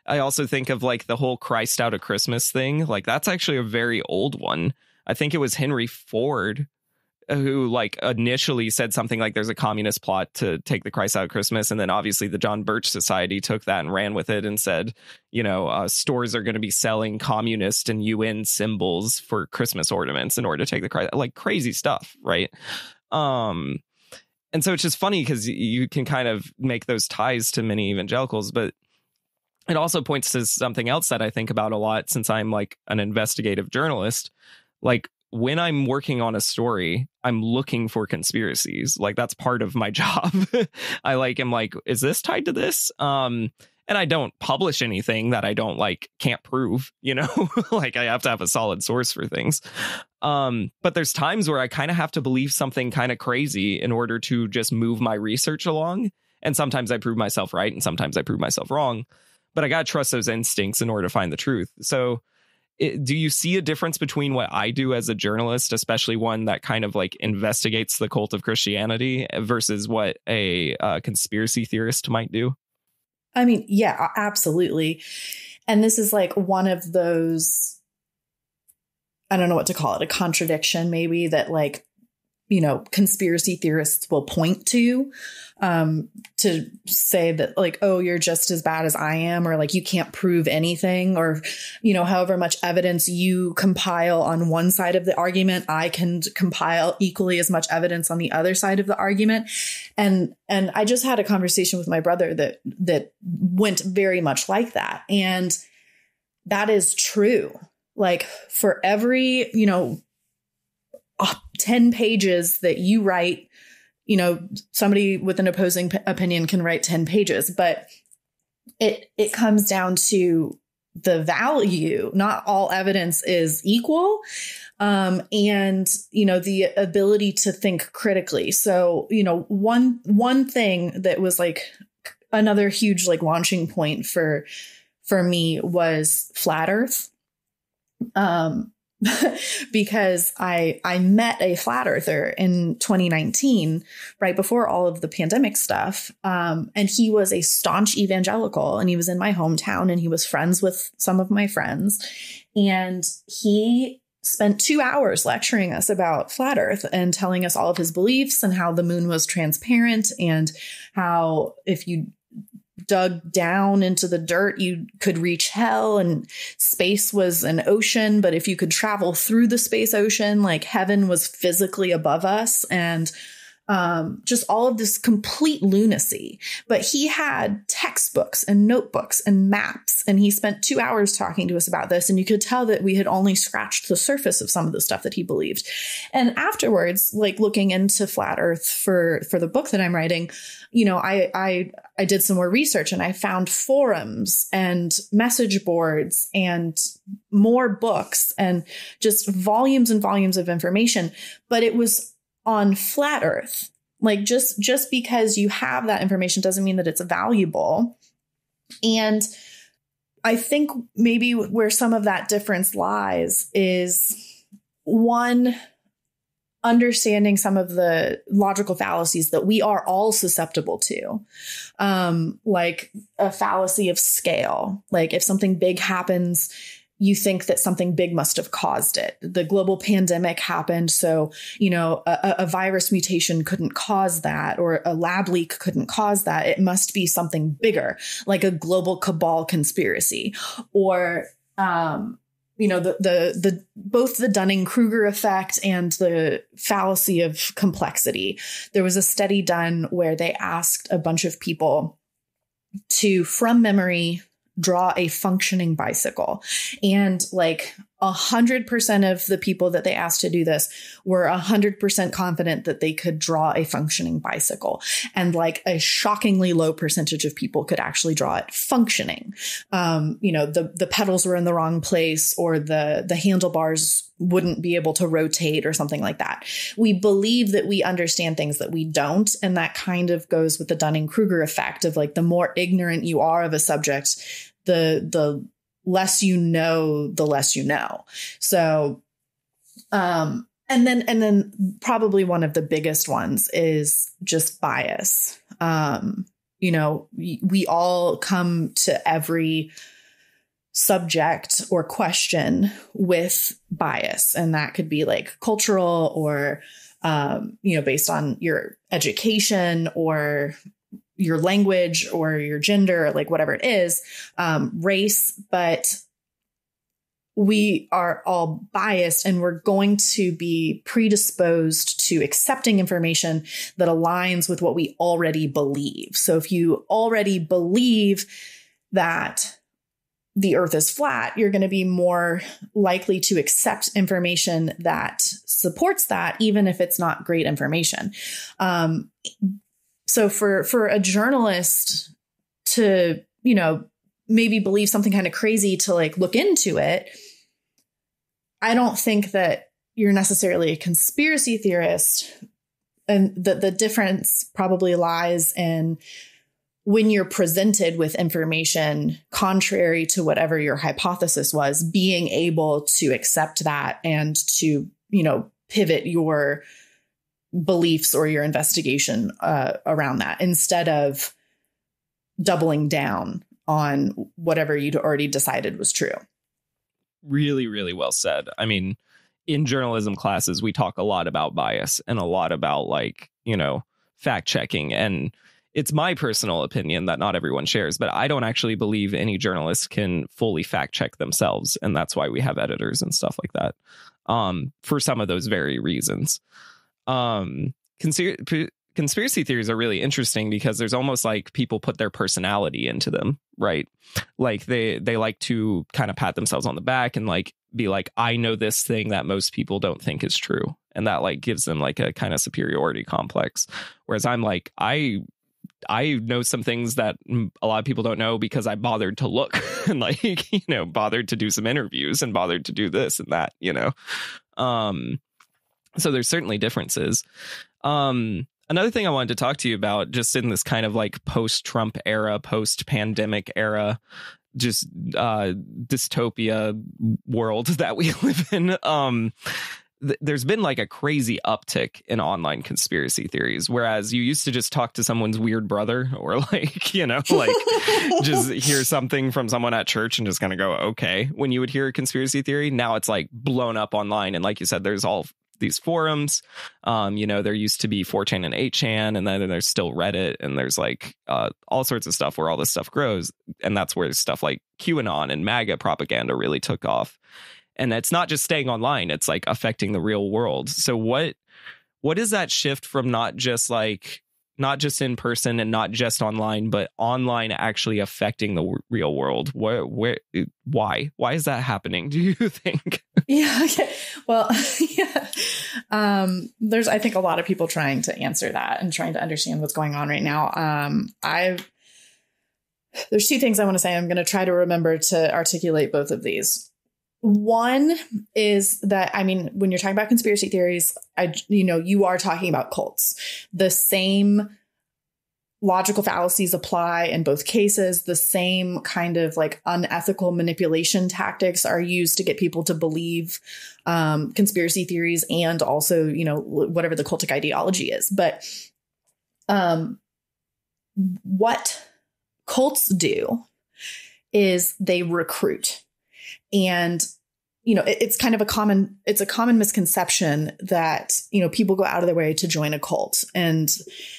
S3: I also think of like the whole Christ out of Christmas thing. Like that's actually a very old one. I think it was Henry Ford who like initially said something like there's a communist plot to take the Christ out of Christmas. And then obviously the John Birch Society took that and ran with it and said, stores are going to be selling communist and UN symbols for Christmas ornaments in order to take the Christ, like crazy stuff. Right. And so it's just funny because you can kind of make those ties to many evangelicals, but it also points to something else that I think about a lot since I'm like an investigative journalist. Like when I'm working on a story, I'm looking for conspiracies. Like, that's part of my job. I'm like, is this tied to this? And I don't publish anything that I don't can't prove, like I have to have a solid source for things. But there's times where I kind of have to believe something kind of crazy in order to just move my research along. And sometimes I prove myself right, and sometimes I prove myself wrong. But I got to trust those instincts in order to find the truth. So do you see a difference between what I do as a journalist, especially one that kind of investigates the cult of Christianity, versus what a conspiracy theorist might do?
S2: I mean, yeah, absolutely. And this is one of those, I don't know what to call it, a contradiction maybe that conspiracy theorists will point to say that oh, you're just as bad as I am, or you can't prove anything, or, however much evidence you compile on one side of the argument, I can compile equally as much evidence on the other side of the argument. And I just had a conversation with my brother that went very much like that. And that is true. For every, 10 pages that you write, somebody with an opposing opinion can write 10 pages, but it comes down to the value. Not all evidence is equal. And, the ability to think critically. So, one thing that was another huge, launching point for me was flat Earth. Because I met a flat earther in 2019, right before all of the pandemic stuff. And he was a staunch evangelical, and he was in my hometown, and he was friends with some of my friends. And he spent 2 hours lecturing us about flat Earth and telling us all of his beliefs and how the moon was transparent, and how if you dug down into the dirt, you could reach hell, and space was an ocean. But if you could travel through the space ocean, heaven was physically above us, and just all of this complete lunacy. But he had textbooks and notebooks and maps, and he spent 2 hours talking to us about this. And you could tell that we had only scratched the surface of some of the stuff that he believed. And afterwards, looking into flat Earth for the book that I'm writing, I did some more research, and I found forums and message boards and more books and just volumes and volumes of information. But it was on flat Earth. Just because you have that information doesn't mean that it's valuable. And I think maybe where some of that difference lies is, one, understanding some of the logical fallacies that we are all susceptible to, like a fallacy of scale. If something big happens, you think that something big must have caused it. The global pandemic happened, so, a virus mutation couldn't cause that, or a lab leak couldn't cause that. It must be something bigger, like a global cabal conspiracy, or, the both the Dunning-Kruger effect and the fallacy of complexity. There was a study done where they asked a bunch of people to, from memory, draw a functioning bicycle. And 100% of the people that they asked to do this were 100% confident that they could draw a functioning bicycle. And a shockingly low percentage of people could actually draw it functioning. The pedals were in the wrong place, or the handlebars wouldn't be able to rotate, or something like that. We believe that we understand things that we don't. And that kind of goes with the Dunning-Kruger effect of the more ignorant you are of a subject, the less you know, the less you know. So, and then probably one of the biggest ones is just bias. We all come to every subject or question with bias, and that could be cultural, or, based on your education, or your language, or your gender, whatever it is, race. But we are all biased, and we're going to be predisposed to accepting information that aligns with what we already believe. So if you already believe that the earth is flat, you're going to be more likely to accept information that supports that, even if it's not great information. So for a journalist to, maybe believe something kind of crazy to like look into it, I don't think that you're necessarily a conspiracy theorist. And the difference probably lies in when you're presented with information contrary to whatever your hypothesis was, being able to accept that and to, pivot your beliefs or your investigation around that, instead of doubling down on whatever you'd already decided was true.
S3: Really, really well said. I mean, in journalism classes, we talk a lot about bias and a lot about fact checking. And it's my personal opinion that not everyone shares, but I don't actually believe any journalists can fully fact check themselves. And that's why we have editors and stuff like that, for some of those very reasons. Conspiracy theories are really interesting because there's almost like people put their personality into them, right? Like they like to kind of pat themselves on the back and like be like, I know this thing that most people don't think is true. And that like gives them like a kind of superiority complex. Whereas I'm like, I know some things that a lot of people don't know because I bothered to look and like, bothered to do some interviews and bothered to do this and that, So there's certainly differences. Another thing I wanted to talk to you about, just in this kind of like post-Trump era, post-pandemic era, just dystopia world that we live in. There's been like a crazy uptick in online conspiracy theories, whereas you used to just talk to someone's weird brother or like, just hear something from someone at church and just kind of go, OK, when you would hear a conspiracy theory. Now it's like blown up online. And like you said, there's all these forums. There used to be 4chan and 8chan, and then there's still Reddit, and there's like all sorts of stuff where all this stuff grows. And that's where stuff like QAnon and MAGA propaganda really took off. And it's not just staying online, it's like affecting the real world. So what is that shift from not just in person and not just online, but online actually affecting the real world? Why is that happening, do you think?
S2: Yeah. Okay. Well, yeah. There's, I think, a lot of people trying to answer that and trying to understand what's going on right now. There's two things I want to say. I'm going to try to remember to articulate both of these. One is that, when you're talking about conspiracy theories, you are talking about cults. The same logical fallacies apply in both cases. The same kind of like unethical manipulation tactics are used to get people to believe conspiracy theories and also, whatever the cultic ideology is. But what cults do is they recruit. And, it's kind of a common misconception that, people go out of their way to join a cult and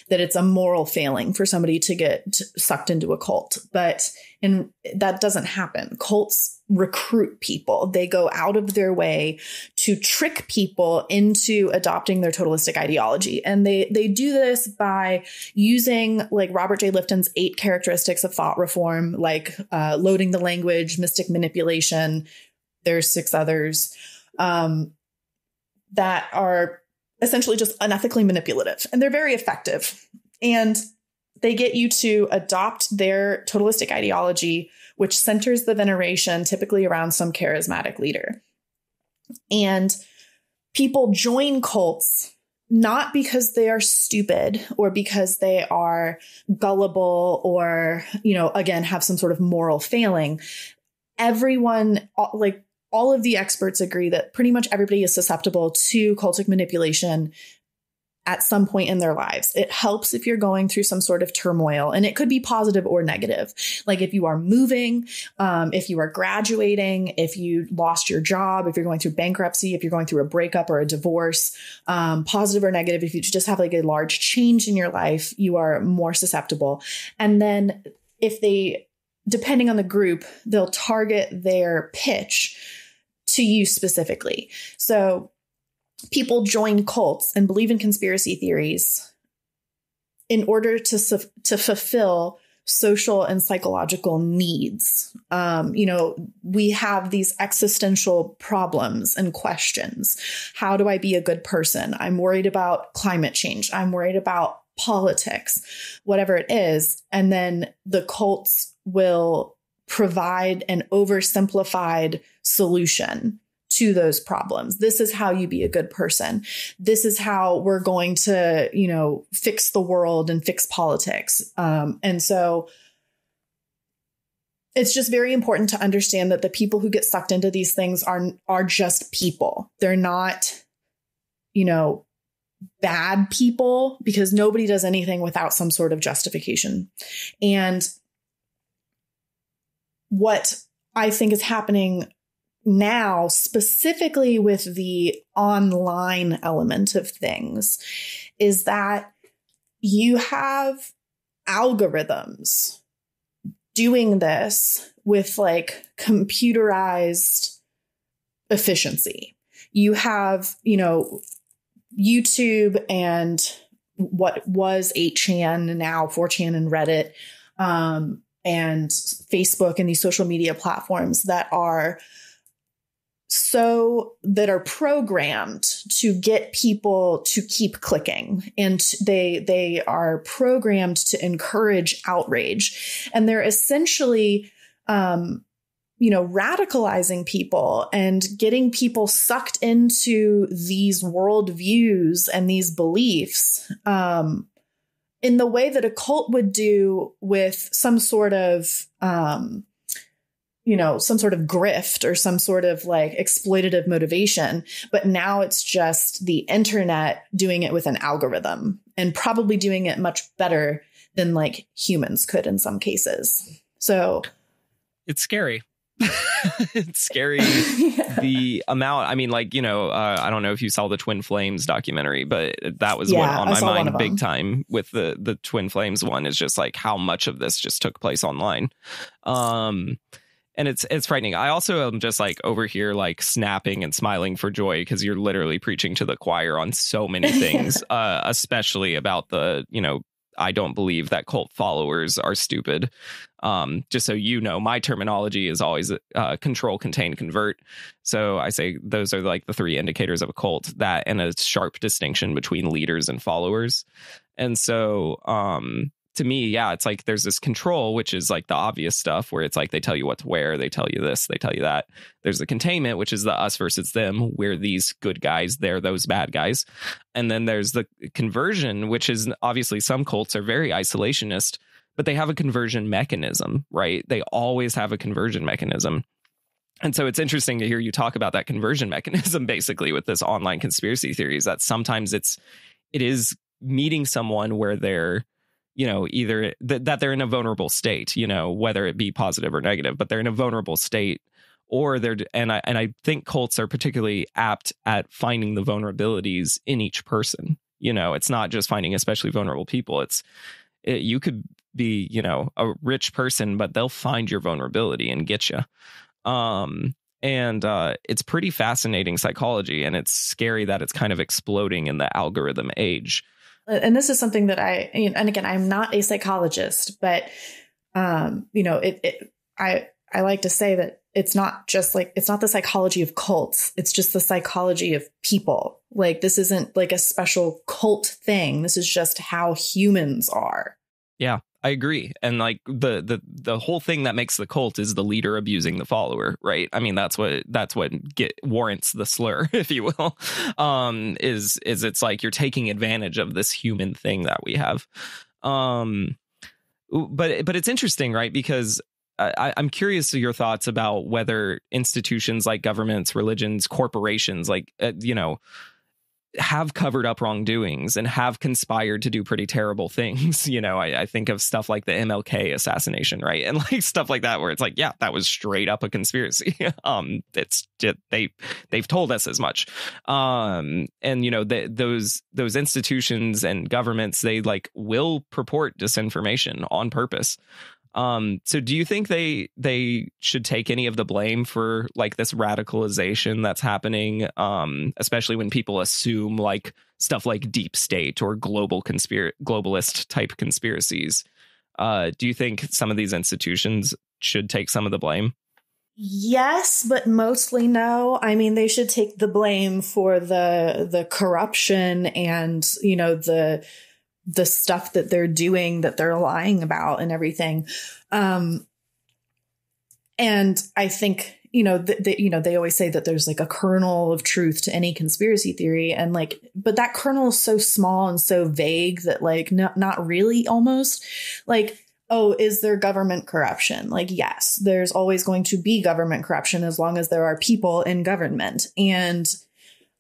S2: that it's a moral failing for somebody to get sucked into a cult. But that doesn't happen. Cults recruit people. They go out of their way to trick people into adopting their totalistic ideology. And they do this by using like Robert J. Lifton's 8 characteristics of thought reform, like loading the language, mystic manipulation. There's 6 others that are essentially just unethically manipulative, and they're very effective. And they get you to adopt their totalistic ideology, which centers the veneration typically around some charismatic leader. And people join cults not because they are stupid or because they are gullible or, again, have some sort of moral failing. Everyone, like all of the experts agree that pretty much everybody is susceptible to cultic manipulation at some point in their lives. It helps if you're going through some sort of turmoil, and it could be positive or negative. Like if you are moving, if you are graduating, if you lost your job, if you're going through bankruptcy, if you're going through a breakup or a divorce, positive or negative, if you just have like a large change in your life, you are more susceptible. And then depending on the group, they'll target their pitch to you specifically. So people join cults and believe in conspiracy theories in order to fulfill social and psychological needs. We have these existential problems and questions. How do I be a good person? I'm worried about climate change. I'm worried about politics, whatever it is. And then the cults will provide an oversimplified solution to those problems. This is how you be a good person. This is how we're going to, fix the world and fix politics. And so it's just very important to understand that the people who get sucked into these things are just people. They're not, bad people, because nobody does anything without some sort of justification. And what I think is happening now, specifically with the online element of things, is that you have algorithms doing this with like computerized efficiency. You have, YouTube and what was 8chan, now 4chan and Reddit, and Facebook and these social media platforms that are programmed to get people to keep clicking, and they are programmed to encourage outrage, and they're essentially radicalizing people and getting people sucked into these worldviews and these beliefs in the way that a cult would do with some sort of grift or some sort of like exploitative motivation. But now it's just the internet doing it with an algorithm, and probably doing it much better than like humans could in some cases. So
S3: it's scary. It's scary. Yeah. The amount, I don't know if you saw the Twin Flames documentary, but that was one on my mind big time with the Twin Flames one, is just like how much of this just took place online. And it's frightening. I also am just like over here, like snapping and smiling for joy, because you're literally preaching to the choir on so many things, especially about the, I don't believe that cult followers are stupid. Just so you know, my terminology is always control, contain, convert. So I say those are like the three indicators of a cult, that and a sharp distinction between leaders and followers. And so to me, yeah, it's like there's this control, which is like the obvious stuff where it's like they tell you what to wear. They tell you this, they tell you that. There's the containment, which is the us versus them. We're these good guys, they're those bad guys. And then there's the conversion, which is obviously some cults are very isolationist, but they have a conversion mechanism, right? They always have a conversion mechanism. And so it's interesting to hear you talk about that conversion mechanism, basically, with this online conspiracy theories, that sometimes it is meeting someone where they're, either that they're in a vulnerable state, whether it be positive or negative, but they're in a vulnerable state, or I think cults are particularly apt at finding the vulnerabilities in each person. It's not just finding especially vulnerable people. You could be, a rich person, but they'll find your vulnerability and get you. And it's pretty fascinating psychology, and it's scary that it's kind of exploding in the algorithm age.
S2: And this is something that and again, I'm not a psychologist, but, I like to say that it's not the psychology of cults. It's just the psychology of people. Like, this isn't like a special cult thing. This is just how humans are.
S3: Yeah, I agree. And like the whole thing that makes the cult is the leader abusing the follower, right? I mean, that's what warrants the slur, if you will. Is it's like you're taking advantage of this human thing that we have. But it's interesting, right? Because I'm curious to your thoughts about whether institutions like governments, religions, corporations, have covered up wrongdoings and have conspired to do pretty terrible things. I think of stuff like the MLK assassination, right? And like stuff like that, where it's like, yeah, that was straight up a conspiracy. It's just, they've told us as much. And those institutions and governments, they like will purport disinformation on purpose. So do you think they should take any of the blame for like this radicalization that's happening, especially when people assume like stuff like deep state or globalist type conspiracies? Do you think some of these institutions should take some of the blame?
S2: Yes, but mostly no. I mean, they should take the blame for the corruption and, the stuff that they're doing, that they're lying about and everything. And I think, they always say that there's like a kernel of truth to any conspiracy theory. And but that kernel is so small and so vague that not really almost oh, is there government corruption? Yes, there's always going to be government corruption as long as there are people in government. And,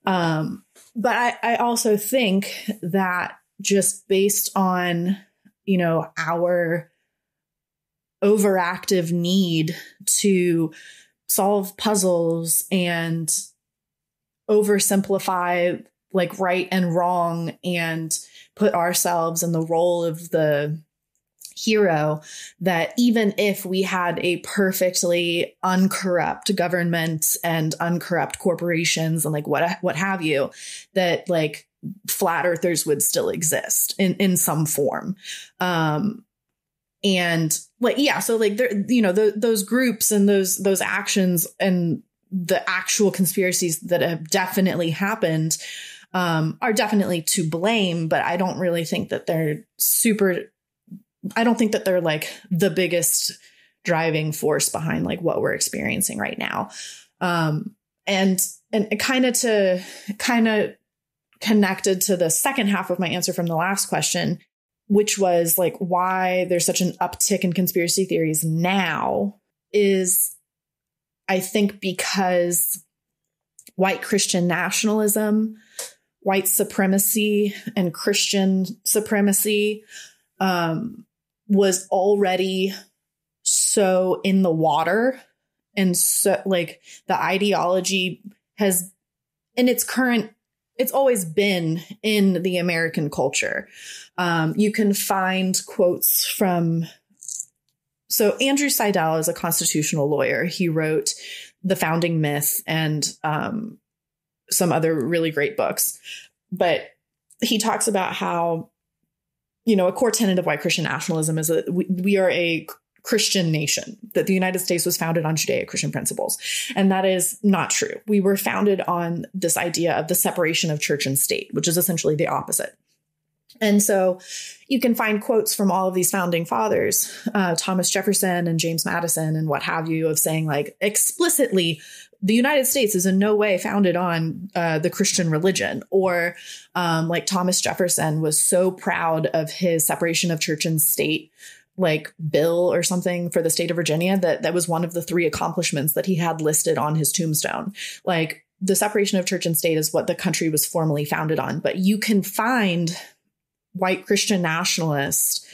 S2: but I also think that just based on, our overactive need to solve puzzles and oversimplify right and wrong and put ourselves in the role of the hero, that even if we had a perfectly uncorrupt government and uncorrupt corporations and what have you, that flat earthers would still exist in some form. And so there, those groups and those actions and the actual conspiracies that have definitely happened are definitely to blame, but I don't really think that they're I don't think that they're the biggest driving force behind what we're experiencing right now. And kind of connected to the second half of my answer from the last question, which was why there's such an uptick in conspiracy theories now, is I think because white Christian nationalism, white supremacy, and Christian supremacy was already so in the water. And so the ideology has, in its current, it's always been in the American culture. You can find quotes from, so Andrew Seidel is a constitutional lawyer. He wrote The Founding Myth and some other really great books. But he talks about how, a core tenet of white Christian nationalism is that we are a Christian nation, that the United States was founded on Judeo-Christian principles. And that is not true. We were founded on this idea of the separation of church and state, which is essentially the opposite. And so you can find quotes from all of these founding fathers, Thomas Jefferson and James Madison and what have you, of saying explicitly, the United States is in no way founded on the Christian religion. Or Thomas Jefferson was so proud of his separation of church and state bill or something for the state of Virginia that was one of the 3 accomplishments that he had listed on his tombstone. The separation of church and state is what the country was formally founded on. But you can find white Christian nationalist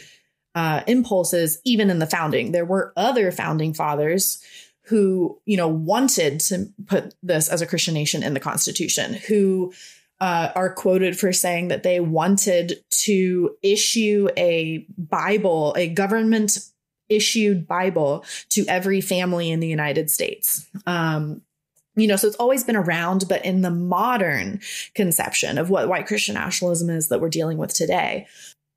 S2: impulses even in the founding. There were other founding fathers who, wanted to put this as a Christian nation in the Constitution, who are quoted for saying that they wanted to issue a Bible, a government issued Bible to every family in the United States. So it's always been around, but in the modern conception of what white Christian nationalism is that we're dealing with today,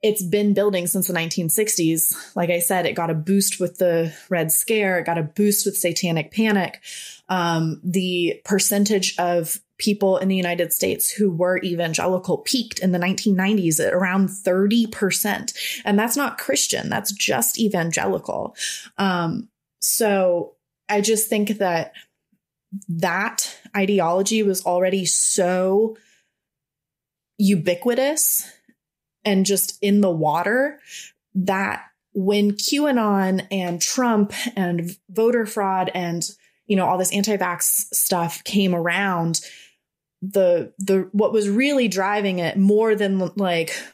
S2: it's been building since the 1960s. Like I said, it got a boost with the Red Scare. It got a boost with Satanic Panic. The percentage of people in the United States who were evangelical peaked in the 1990s at around 30%. And that's not Christian. That's just evangelical. So I just think that ideology was already so ubiquitous and just in the water that when QAnon and Trump and voter fraud and, all this anti-vax stuff came around, the what was really driving it more than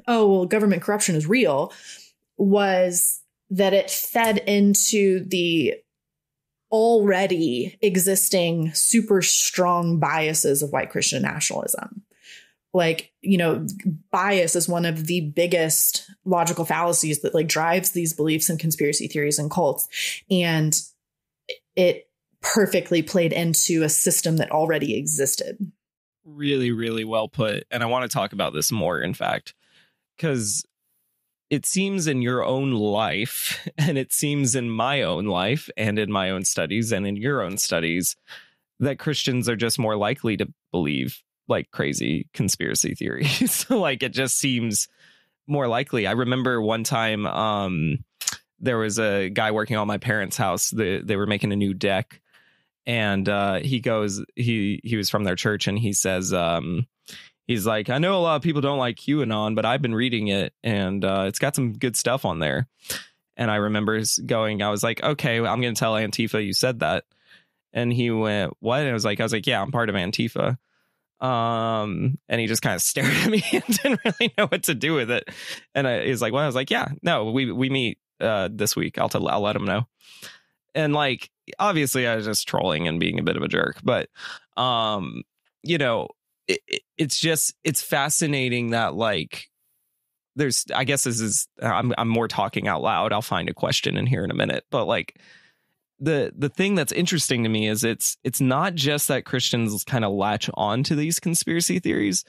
S2: government corruption is real, was that it fed into the already existing super strong biases of white Christian nationalism. Bias is one of the biggest logical fallacies that drives these beliefs and conspiracy theories and cults. And it perfectly played into a system that already existed.
S3: Really, really well put. And I want to talk about this more, in fact, because it seems in your own life, and it seems in my own life and in my own studies and in your own studies, that Christians are just more likely to believe like crazy conspiracy theories. Like it just seems more likely. I remember one time there was a guy working on my parents' house. They were making a new deck, and he was from their church, and he says, he's like, I know a lot of people don't like QAnon, but I've been reading it, and it's got some good stuff on there. And I remember I was like, okay, well, I'm going to tell Antifa you said that. And he went, what? And I was like, yeah, I'm part of Antifa. And he just kind of stared at me and didn't really know what to do with it. And he's like, well, I was like, yeah, no, we meet this week. I'll let him know. And like, obviously I was just trolling and being a bit of a jerk, but it's fascinating that like I guess this is I'm more talking out loud. I'll find a question in here in a minute, but like the thing that's interesting to me is it's not just that Christians kind of latch on to these conspiracy theories.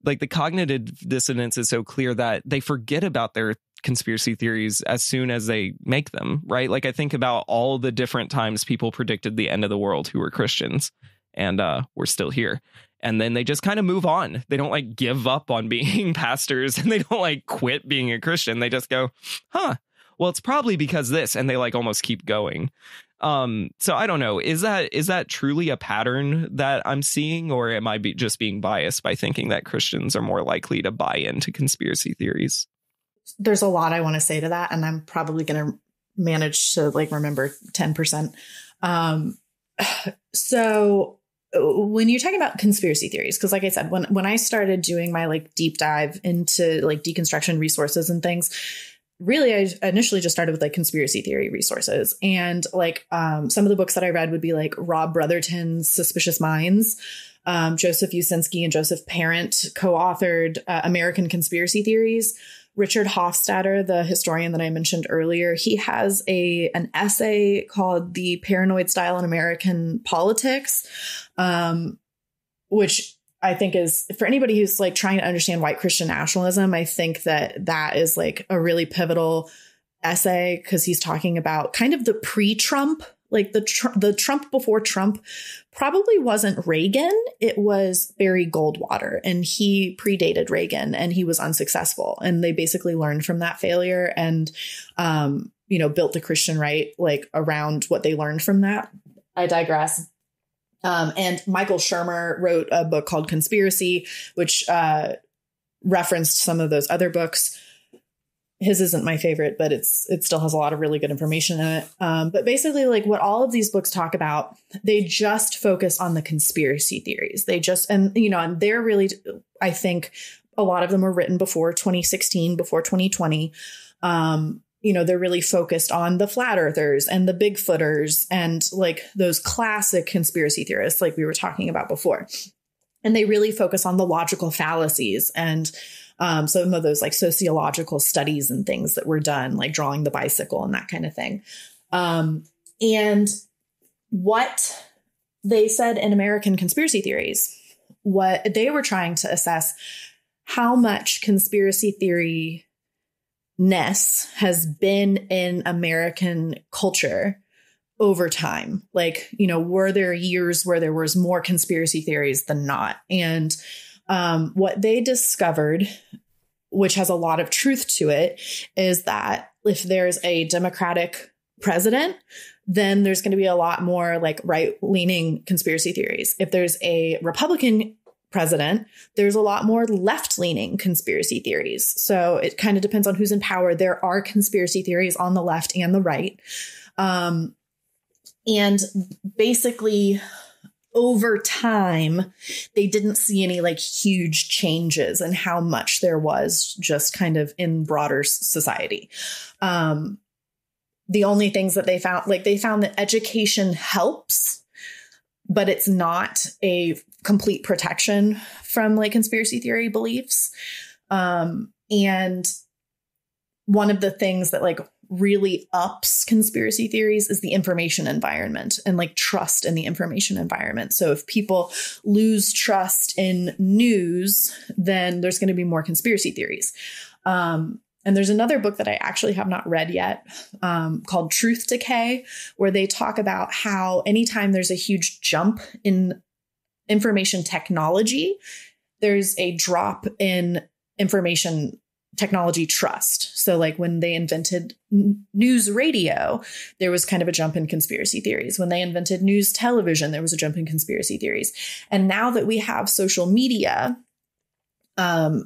S3: Like the cognitive dissonance is so clear that they forget about their conspiracy theories as soon as they make them, right? Like I think about all the different times people predicted the end of the world who were Christians, and we're still here. And then they just kind of move on. They don't like give up on being pastors, and they don't like quit being a Christian. They just go, well, it's probably because this, and they like almost keep going. So I don't know. Is that truly a pattern that I'm seeing, or am I just being biased by thinking that Christians are more likely to buy into conspiracy theories?
S2: There's a lot I want to say to that, and I'm probably going to manage to like remember 10%. So when you're talking about conspiracy theories, because like I said, when I started doing my like deep dive into like deconstruction resources and things, really, I initially just started with like conspiracy theory resources. And like some of the books that I read would be like Rob Brotherton's Suspicious Minds. Joseph Usinski and Joseph Parent co-authored American Conspiracy Theories. Richard Hofstadter, the historian that I mentioned earlier, he has an essay called The Paranoid Style in American Politics, which I think is, for anybody who's like trying to understand white Christian nationalism, I think that is like a really pivotal essay, because he's talking about kind of the pre-Trump, like the Trump before Trump probably wasn't Reagan. It was Barry Goldwater, and he predated Reagan, and he was unsuccessful. And they basically learned from that failure and, built the Christian right, like around what they learned from that. I digress. And Michael Shermer wrote a book called Conspiracy, which referenced some of those other books. His isn't my favorite, but it still has a lot of really good information in it. But basically, like what all of these books talk about, they just focus on the conspiracy theories. And they're really, I think a lot of them were written before 2016, before 2020. They're really focused on the flat earthers and the Bigfooters and like those classic conspiracy theorists, like we were talking about before. And they really focus on the logical fallacies and some of those like sociological studies and things that were done, like drawing the bicycle and that kind of thing. And what they said in American Conspiracy Theories, what they were trying to assess how much conspiracy theory ness has been in American culture over time. Like, were there years where there was more conspiracy theories than not? And what they discovered, which has a lot of truth to it, is that if there's a Democratic president, then there's going to be a lot more like right-leaning conspiracy theories. If there's a Republican president, there's a lot more left-leaning conspiracy theories. So it kind of depends on who's in power. There are conspiracy theories on the left and the right. And basically, over time, they didn't see any like huge changes in how much there was just kind of in broader society. The only things that they found that education helps, but it's not a complete protection from like conspiracy theory beliefs. And one of the things that like really ups conspiracy theories is the information environment and like trust in the information environment. So if people lose trust in news, then there's going to be more conspiracy theories. And And there's another book that I actually have not read yet called Truth Decay, where they talk about how anytime there's a huge jump in information technology, there's a drop in information technology trust. So like when they invented news radio, there was kind of a jump in conspiracy theories. When they invented news television, there was a jump in conspiracy theories. And now that we have social media,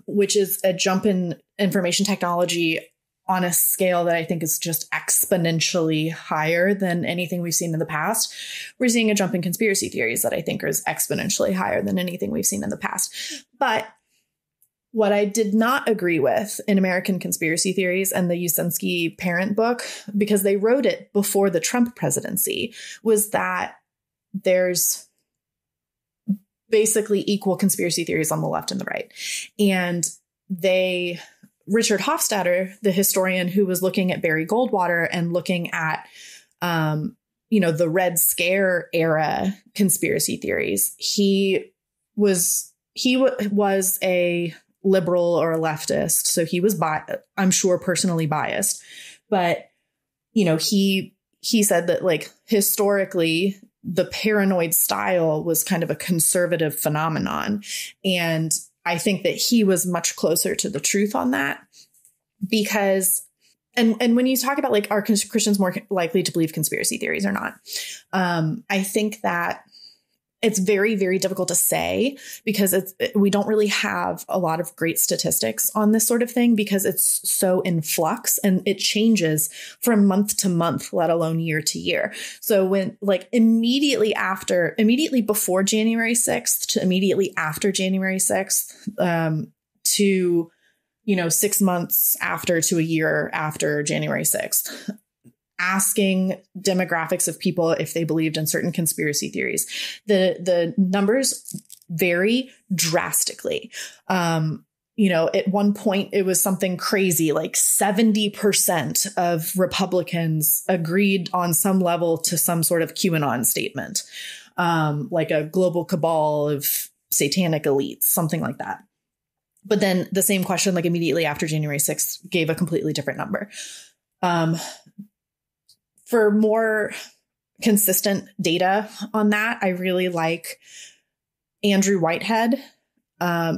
S2: which is a jump in information technology on a scale that I think is just exponentially higher than anything we've seen in the past, we're seeing a jump in conspiracy theories that I think is exponentially higher than anything we've seen in the past. But what I did not agree with in American Conspiracy Theories and the Usinski parent book, because they wrote it before the Trump presidency, was that there's basically equal conspiracy theories on the left and the right. And Richard Hofstadter, the historian who was looking at Barry Goldwater and looking at, the Red Scare era conspiracy theories, he was a liberal or a leftist. So he was, I'm sure, personally biased. But, he said that like historically, the paranoid style was kind of a conservative phenomenon. And I think that he was much closer to the truth on that because, and when you talk about like, are Christians more likely to believe conspiracy theories or not? I think that it's very, very difficult to say because we don't really have a lot of great statistics on this sort of thing because it's so in flux and it changes from month to month, let alone year to year. So when like immediately before January 6th to immediately after January 6th, to, 6 months after to a year after January 6th, asking demographics of people if they believed in certain conspiracy theories, the numbers vary drastically. At one point it was something crazy, like 70% of Republicans agreed on some level to some sort of QAnon statement, like a global cabal of satanic elites, something like that. But then the same question, like immediately after January 6th, gave a completely different number. For more consistent data on that, I really like Andrew Whitehead.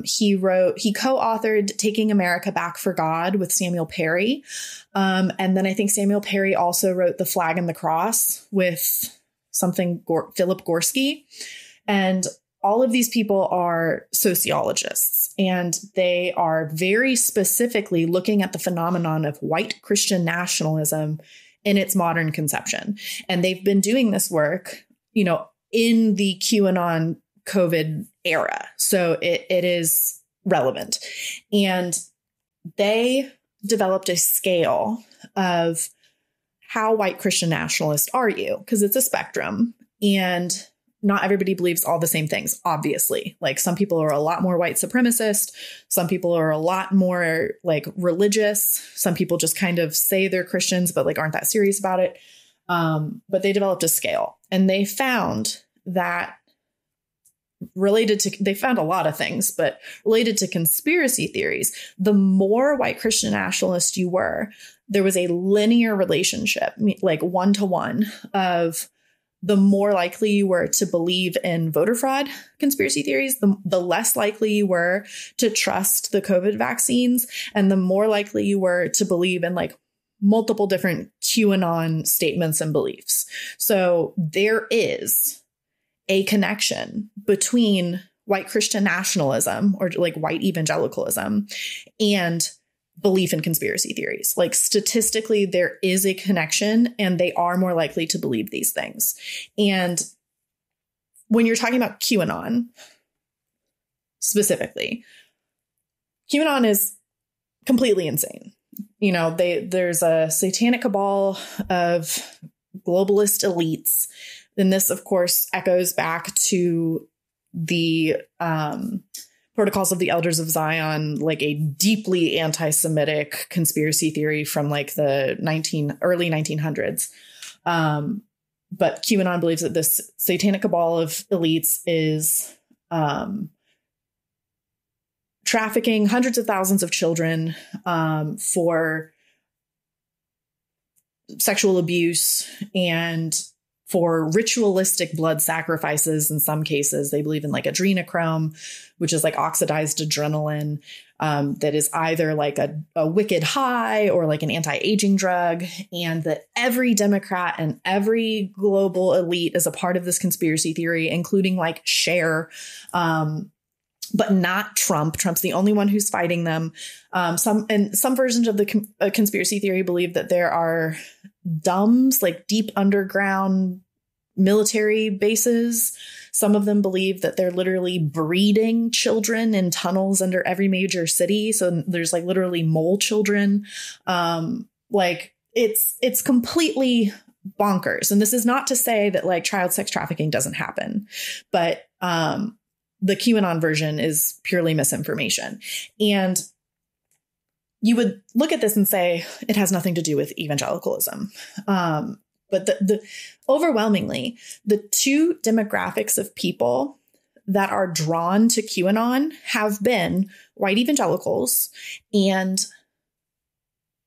S2: He co-authored Taking America Back for God with Samuel Perry. And then I think Samuel Perry also wrote The Flag and the Cross with Philip Gorski. And all of these people are sociologists, and they are very specifically looking at the phenomenon of white Christian nationalism in its modern conception. And they've been doing this work, in the QAnon COVID era. So it is relevant. And they developed a scale of how white Christian nationalist are you? Because it's a spectrum. And not everybody believes all the same things, obviously. Like some people are a lot more white supremacist. Some people are a lot more like religious. Some people just kind of say they're Christians, but like aren't that serious about it. But they developed a scale, and they found that they found a lot of things, but related to conspiracy theories, the more white Christian nationalist you were, there was a linear relationship, like 1-to-1 of the more likely you were to believe in voter fraud conspiracy theories, the less likely you were to trust the COVID vaccines, and the more likely you were to believe in like multiple different QAnon statements and beliefs. So there is a connection between white Christian nationalism or like white evangelicalism and belief in conspiracy theories. Like statistically, there is a connection, and they are more likely to believe these things. And when you're talking about QAnon specifically, QAnon is completely insane. There's a satanic cabal of globalist elites. And this, of course, echoes back to the Protocols of the Elders of Zion, like a deeply anti-Semitic conspiracy theory from like the early 1900s. But QAnon believes that this satanic cabal of elites is trafficking hundreds of thousands of children for sexual abuse and for ritualistic blood sacrifices. In some cases, they believe in like adrenochrome, which is like oxidized adrenaline, that is either like a wicked high or like an anti-aging drug. And that every Democrat and every global elite is a part of this conspiracy theory, including like Cher, but not Trump. Trump's the only one who's fighting them. Some versions of the conspiracy theory believe that there are DUMBs, like deep underground military bases. Some of them believe that they're literally breeding children in tunnels under every major city. So there's like literally mole children. Like it's completely bonkers. And this is not to say that like child sex trafficking doesn't happen, but the QAnon version is purely misinformation. And you would look at this and say it has nothing to do with evangelicalism. But the overwhelmingly, the two demographics of people that are drawn to QAnon have been white evangelicals and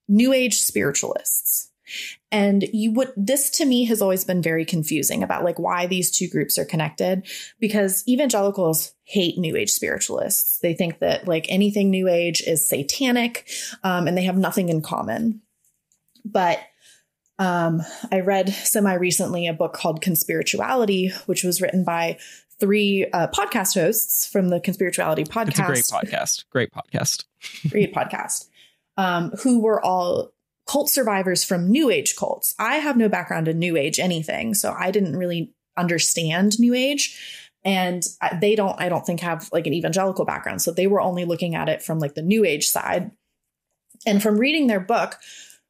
S2: New Age spiritualists. And this to me has always been very confusing about like why these two groups are connected, because evangelicals hate New Age spiritualists. They think that like anything New Age is satanic, and they have nothing in common. But I read semi-recently a book called Conspirituality, which was written by three podcast hosts from the Conspirituality podcast.
S3: It's a great podcast.
S2: Great podcast. Who were all cult survivors from New Age cults. I have no background in New Age anything, so I didn't really understand New Age. And I don't think have like an evangelical background. So they were only looking at it from like the New Age side. And from reading their book,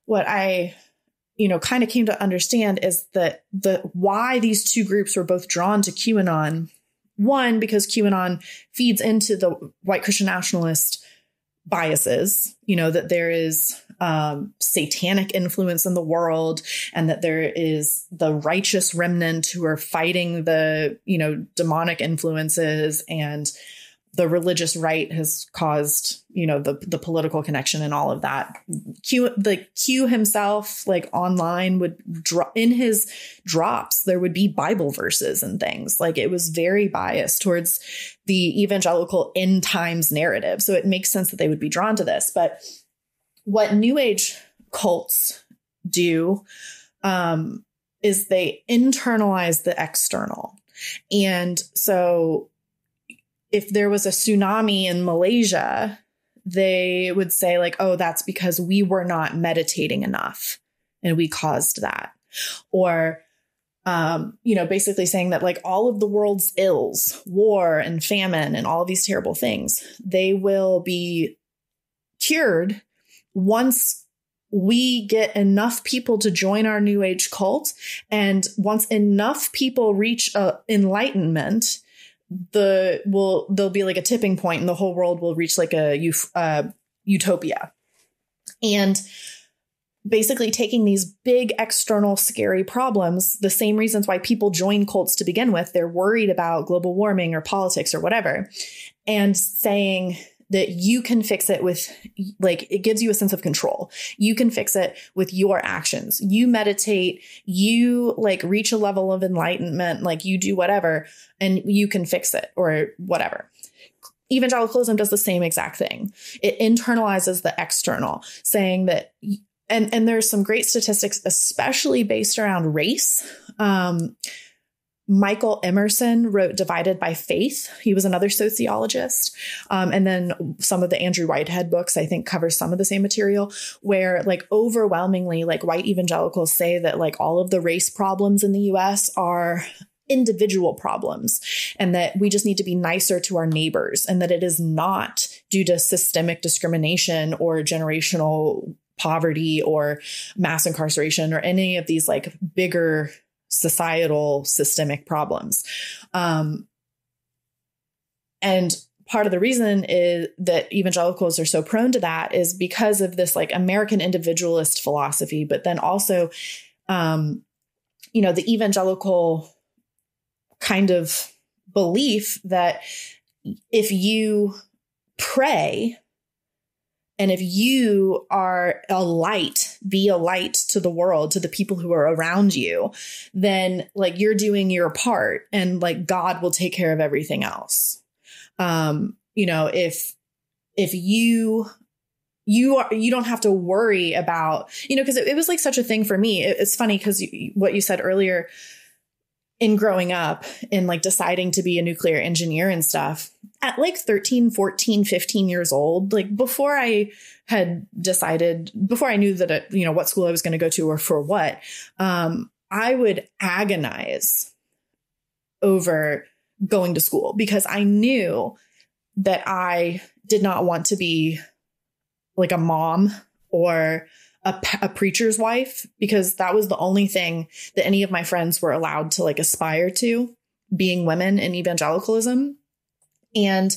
S2: what I kind of came to understand is that why these two groups were both drawn to QAnon. One, because QAnon feeds into the white Christian nationalist biases, that there is satanic influence in the world and that there is the righteous remnant who are fighting the, demonic influences, and the religious right has caused, the political connection and all of that. Q himself, like online, would in his drops, there would be Bible verses and things. Like it was very biased towards the evangelical end times narrative. So it makes sense that they would be drawn to this. But what New Age cults do is they internalize the external. And so if there was a tsunami in Malaysia, they would say like, oh, that's because we were not meditating enough and we caused that. Or, basically saying that like all of the world's ills, war and famine and all of these terrible things, they will be cured once we get enough people to join our New Age cult. And once enough people reach enlightenment, there'll be like a tipping point and the whole world will reach like a utopia. And basically taking these big external scary problems, the same reasons why people join cults to begin with, they're worried about global warming or politics or whatever, and saying that you can fix it with, like, it gives you a sense of control. You can fix it with your actions. You meditate, you like reach a level of enlightenment, like you do whatever, and you can fix it or whatever. Evangelicalism does the same exact thing. It internalizes the external, saying that, and there's some great statistics, especially based around race. Michael Emerson wrote Divided by Faith. He was another sociologist. And then some of the Andrew Whitehead books, I think, cover some of the same material, where like overwhelmingly, like white evangelicals say that like all of the race problems in the US are individual problems, and that we just need to be nicer to our neighbors, and that it is not due to systemic discrimination or generational poverty or mass incarceration or any of these like bigger societal systemic problems. And part of the reason is that evangelicals are so prone to that is because of this like American individualist philosophy, but then also, the evangelical kind of belief that if you pray, and if you are a light, be a light to the world, to the people who are around you, then like you're doing your part, and like God will take care of everything else. You know, if you don't have to worry about, you know, because it was like such a thing for me. It's funny because what you said earlier in growing up and like deciding to be a nuclear engineer and stuff at like 13, 14, 15 years old, like before I had decided, before I knew that, you know, what school I was going to go to or for what, I would agonize over going to school because I knew that I did not want to be like a mom or a preacher's wife, because that was the only thing that any of my friends were allowed to like aspire to, being women in evangelicalism. And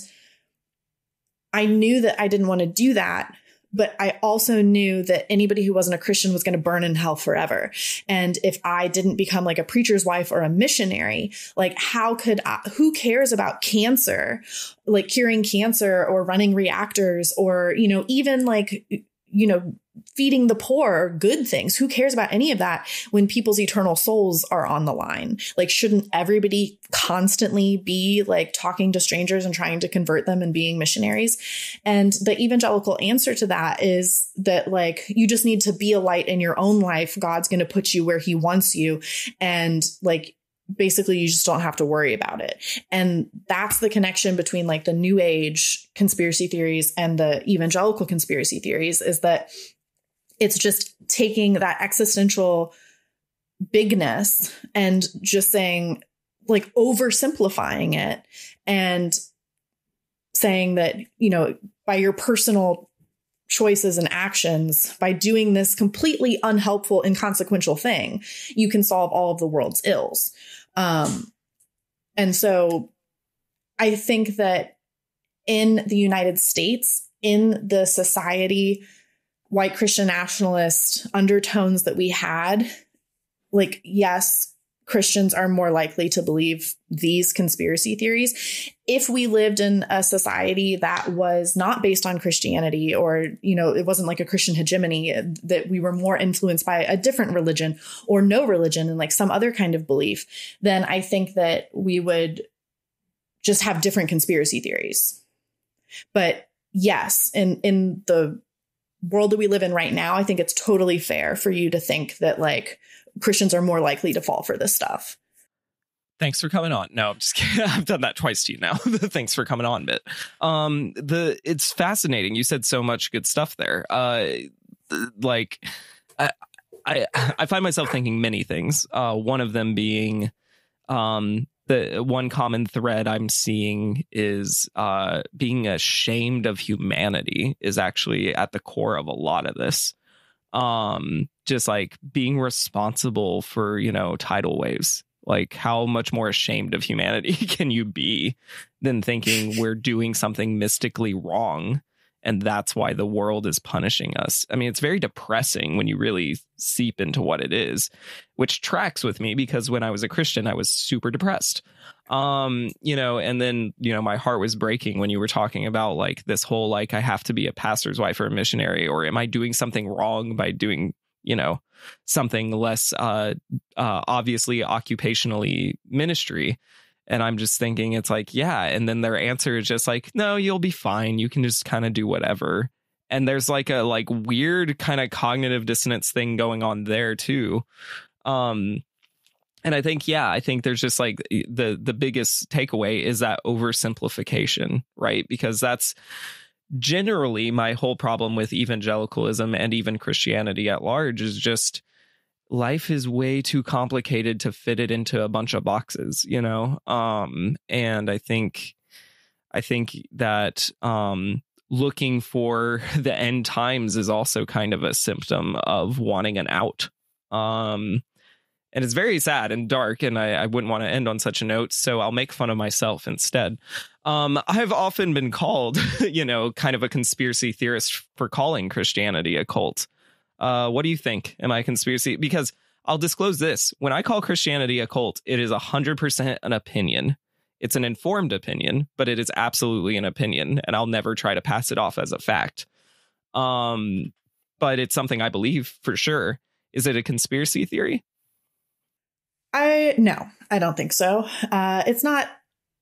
S2: I knew that I didn't want to do that, but I also knew that anybody who wasn't a Christian was going to burn in hell forever. And if I didn't become like a preacher's wife or a missionary, like who cares about cancer, like curing cancer or running reactors or, you know, even like, you know, feeding the poor or good things. Who cares about any of that when people's eternal souls are on the line? Like, shouldn't everybody constantly be like talking to strangers and trying to convert them and being missionaries? And the evangelical answer to that is that like, you just need to be a light in your own life. God's going to put you where he wants you. And like, basically you just don't have to worry about it. And that's the connection between like the New Age conspiracy theories and the evangelical conspiracy theories, is that it's just taking that existential bigness and just saying, like, oversimplifying it and saying that, you know, by your personal choices and actions, by doing this completely unhelpful, inconsequential thing, you can solve all of the world's ills. And so I think that in the United States, in the society, white Christian nationalist undertones that we had, like, yes, Christians are more likely to believe these conspiracy theories. If we lived in a society that was not based on Christianity, or, you know, it wasn't like a Christian hegemony, that we were more influenced by a different religion or no religion and like some other kind of belief, then I think that we would just have different conspiracy theories. But yes, in the world that we live in right now, I think it's totally fair for you to think that like Christians are more likely to fall for this stuff.
S3: Thanks for coming on. No, I'm just kidding. I've done that twice to you now. Thanks for coming on bit. It's fascinating. You said so much good stuff there. Like I find myself thinking many things. One of them being the one common thread I'm seeing is being ashamed of humanity is actually at the core of a lot of this. Just like being responsible for, you know, tidal waves. Like, how much more ashamed of humanity can you be than thinking we're doing something mystically wrong and that's why the world is punishing us? I mean, it's very depressing when you really seep into what it is, which tracks with me because when I was a Christian, I was super depressed. You know, and then, you know, my heart was breaking when you were talking about like this whole, like, I have to be a pastor's wife or a missionary, or am I doing something wrong by doing, you know, something less obviously occupationally ministry? And I'm just thinking, it's like, yeah. And then their answer is just like, no, you'll be fine. You can just kind of do whatever. And there's like a like weird kind of cognitive dissonance thing going on there too. And I think, yeah, I think there's just like the biggest takeaway is that oversimplification, right? Because that's generally my whole problem with evangelicalism and even Christianity at large is just life is way too complicated to fit it into a bunch of boxes, you know? And I think that looking for the end times is also kind of a symptom of wanting an out. And it's very sad and dark, and I wouldn't want to end on such a note, so I'll make fun of myself instead. I've often been called, you know, kind of a conspiracy theorist for calling Christianity a cult. What do you think? Am I a conspiracy? Because I'll disclose this. When I call Christianity a cult, it is 100% an opinion. It's an informed opinion, but it is absolutely an opinion, and I'll never try to pass it off as a fact. But it's something I believe for sure. Is it a conspiracy theory?
S2: No, I don't think so. It's not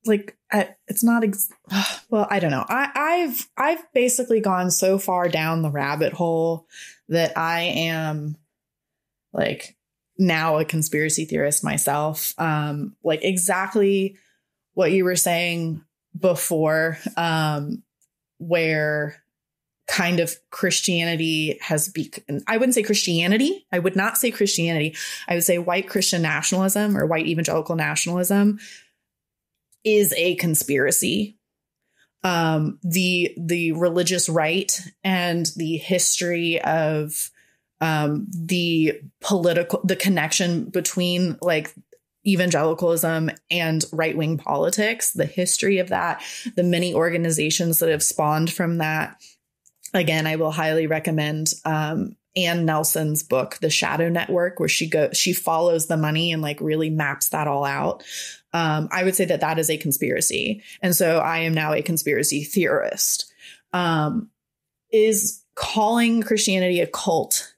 S2: like it's not. Well, I don't know. I've basically gone so far down the rabbit hole that I am like now a conspiracy theorist myself. Like exactly what you were saying before, where kind of Christianity has become, I wouldn't say Christianity. I would not say Christianity. I would say white Christian nationalism or white evangelical nationalism is a conspiracy. The religious right and the history of the connection between like evangelicalism and right-wing politics, the history of that, the many organizations that have spawned from that. Again, I will highly recommend Ann Nelson's book, The Shadow Network, where she follows the money and like really maps that all out. I would say that is a conspiracy. And so I am now a conspiracy theorist. Is calling Christianity a cult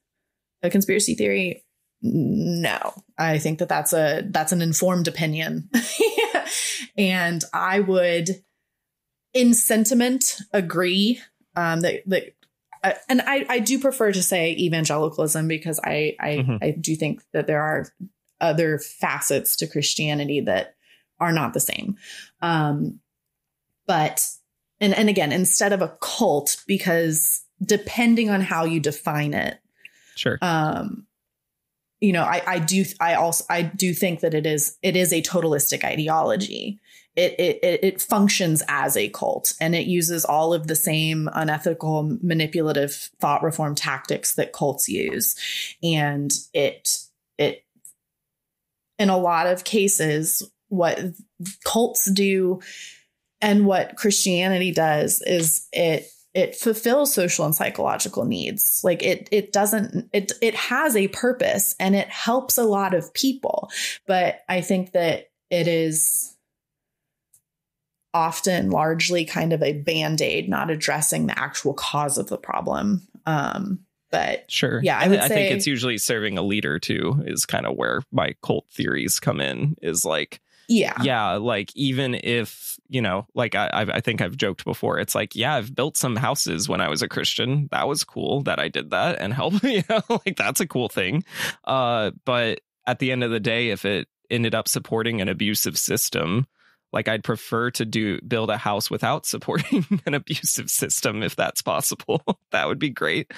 S2: a conspiracy theory? No, I think that's an informed opinion. And I would, in sentiment, agree that I do prefer to say evangelicalism because I do think that there are other facets to Christianity that are not the same. But again, instead of a cult, because depending on how you define it,
S3: sure.
S2: I do think that it is a totalistic ideology. It functions as a cult, and it uses all of the same unethical, manipulative thought reform tactics that cults use. And it in a lot of cases, what cults do and what Christianity does is it fulfills social and psychological needs. Like it has a purpose and it helps a lot of people. But I think that it is often largely kind of a Band-Aid, not addressing the actual cause of the problem. But
S3: sure.
S2: Yeah,
S3: I think it's usually serving a leader too, is kind of where my cult theories come in, is like, yeah, like even if, like I think I've joked before, it's like, yeah, I've built some houses when I was a Christian. That was cool that I did that and help, like that's a cool thing. But at the end of the day, if it ended up supporting an abusive system, like I'd prefer to build a house without supporting an abusive system, if that's possible. That would be great.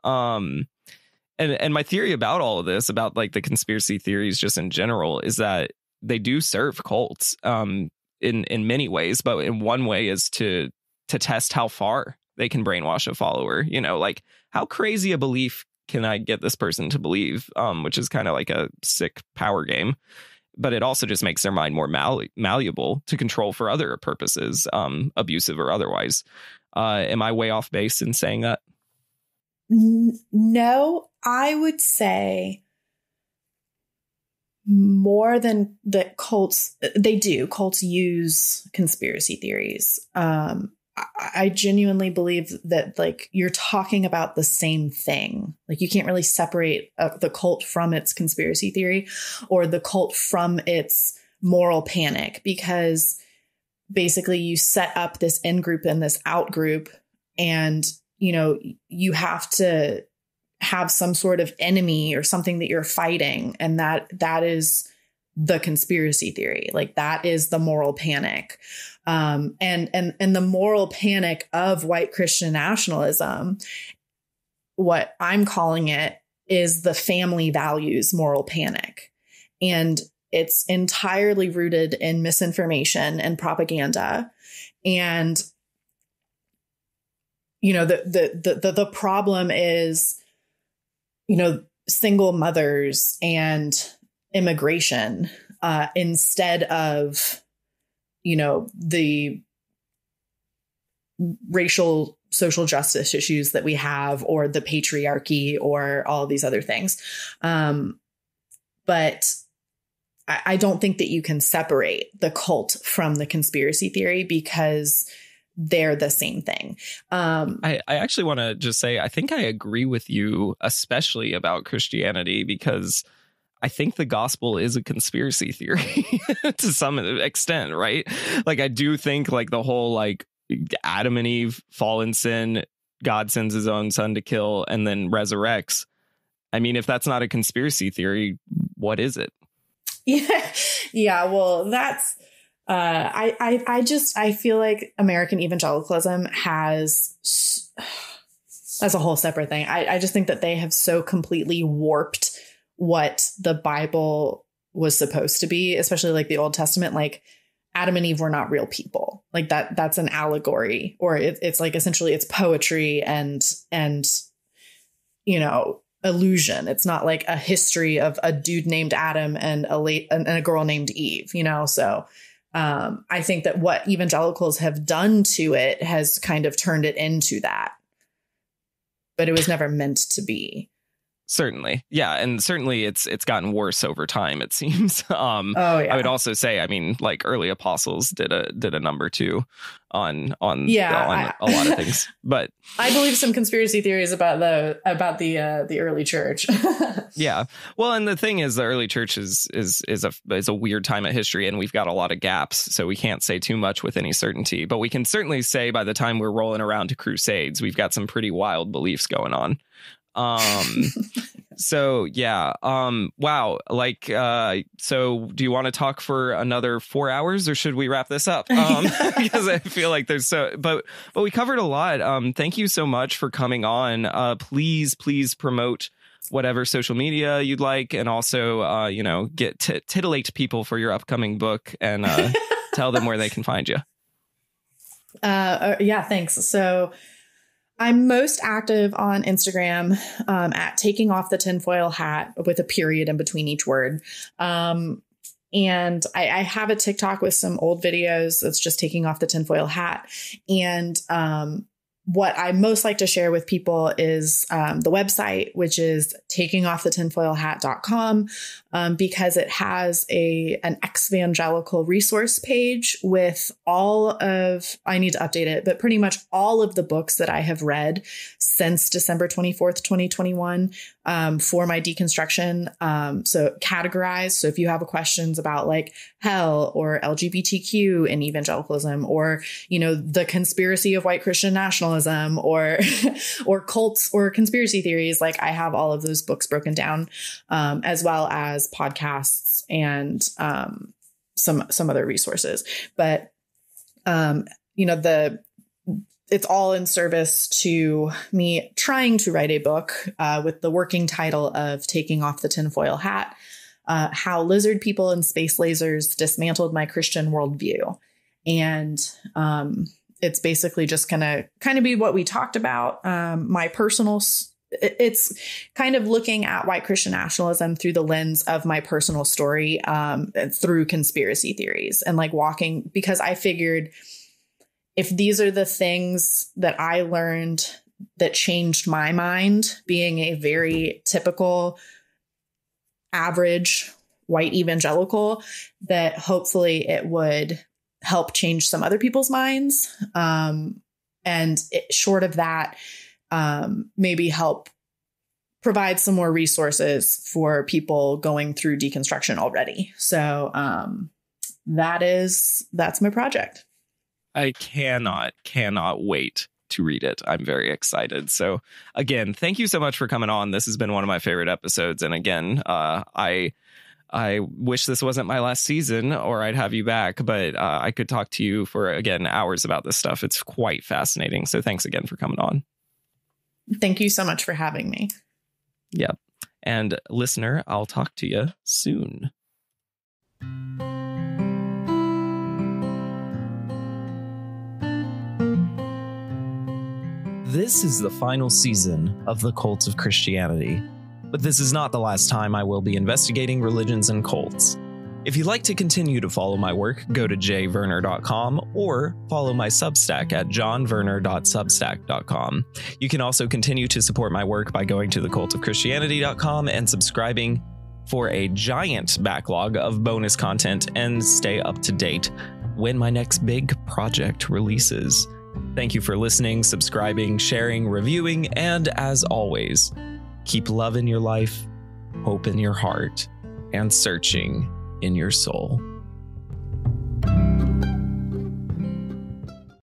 S3: And my theory about all of this, about like the conspiracy theories just in general, is that they do serve cults in many ways, but in one way is to test how far they can brainwash a follower. Like how crazy a belief can I get this person to believe, which is kind of like a sick power game. But it also just makes their mind more malleable to control for other purposes, abusive or otherwise. Am I way off base in saying that?
S2: No, I would say more than that cults use conspiracy theories. I genuinely believe that like you're talking about the same thing. Like you can't really separate the cult from its conspiracy theory or the cult from its moral panic, because basically you set up this in group and this out group, and you have to have some sort of enemy or something that you're fighting, and that is the conspiracy theory. Like that is the moral panic. And the moral panic of white Christian nationalism, what I'm calling it, is the family values moral panic. And it's entirely rooted in misinformation and propaganda. And, the problem is, single mothers and immigration, instead of the racial social justice issues that we have, or the patriarchy, or all of these other things. But I don't think that you can separate the cult from the conspiracy theory because they're the same thing.
S3: I actually want to just say, I think I agree with you, especially about Christianity, because I think the gospel is a conspiracy theory to some extent, right? Like, I do think like the whole like Adam and Eve fall in sin, God sends his own son to kill and then resurrects. I mean, if that's not a conspiracy theory, what is it?
S2: Yeah. Well, that's I feel like American evangelicalism that's a whole separate thing. I just think that they have so completely warped what the Bible was supposed to be, especially like the Old Testament. Like, Adam and Eve were not real people. Like that's an allegory, or it's like essentially it's poetry and illusion. It's not like a history of a dude named Adam and a girl named Eve, So I think that what evangelicals have done to it has kind of turned it into that, but it was never meant to be.
S3: Certainly. Yeah. And certainly it's gotten worse over time, it seems.
S2: Oh, yeah.
S3: I would also say, I mean, like early apostles did a number two on a lot of things. But
S2: I believe some conspiracy theories about the early church.
S3: Yeah. Well, and the thing is, the early church is a weird time of history, and we've got a lot of gaps, so we can't say too much with any certainty. But we can certainly say by the time we're rolling around to Crusades, we've got some pretty wild beliefs going on. So yeah. Wow. Like, so do you want to talk for another 4 hours, or should we wrap this up? Because I feel like but we covered a lot. Thank you so much for coming on. Please promote whatever social media you'd like, and also, get titillate people for your upcoming book, and tell them where they can find you.
S2: Yeah, thanks. So I'm most active on Instagram at taking off the tinfoil hat, with a period in between each word. And I have a TikTok with some old videos that's just taking off the tinfoil hat. And what I most like to share with people is the website, which is takingoffthetinfoilhat.com, because it has an evangelical resource page with I need to update it, but pretty much all of the books that I have read since December 24th, 2021, for my deconstruction. So categorized. So if you have questions about like hell or LGBTQ in evangelicalism, or, the conspiracy of white Christian nationalism, or cults or conspiracy theories, like I have all of those books broken down, as well as podcasts and some other resources. But it's all in service to me trying to write a book with the working title of Taking Off the Tinfoil Hat: How Lizard People and Space Lasers Dismantled My Christian Worldview. And it's basically just going to kind of be what we talked about. It's kind of looking at white Christian nationalism through the lens of my personal story, through conspiracy theories, and like because I figured if these are the things that I learned that changed my mind, being a very typical average white evangelical, that hopefully it would help change some other people's minds. Short of that, maybe help provide some more resources for people going through deconstruction already. So that's my project.
S3: I cannot wait to read it. I'm very excited. So again, thank you so much for coming on. This has been one of my favorite episodes. And again, I wish this wasn't my last season, or I'd have you back, but I could talk to you for, again, hours about this stuff. It's quite fascinating. So thanks again for coming on.
S2: Thank you so much for having me.
S3: Yep. And listener, I'll talk to you soon. This is the final season of The Cult of Christianity, but this is not the last time I will be investigating religions and cults. If you'd like to continue to follow my work, go to jverner.com or follow my Substack at johnverner.substack.com. You can also continue to support my work by going to thecultofchristianity.com and subscribing for a giant backlog of bonus content and stay up to date when my next big project releases. Thank you for listening, subscribing, sharing, reviewing, and as always, keep love in your life, hope in your heart, and searching in your soul.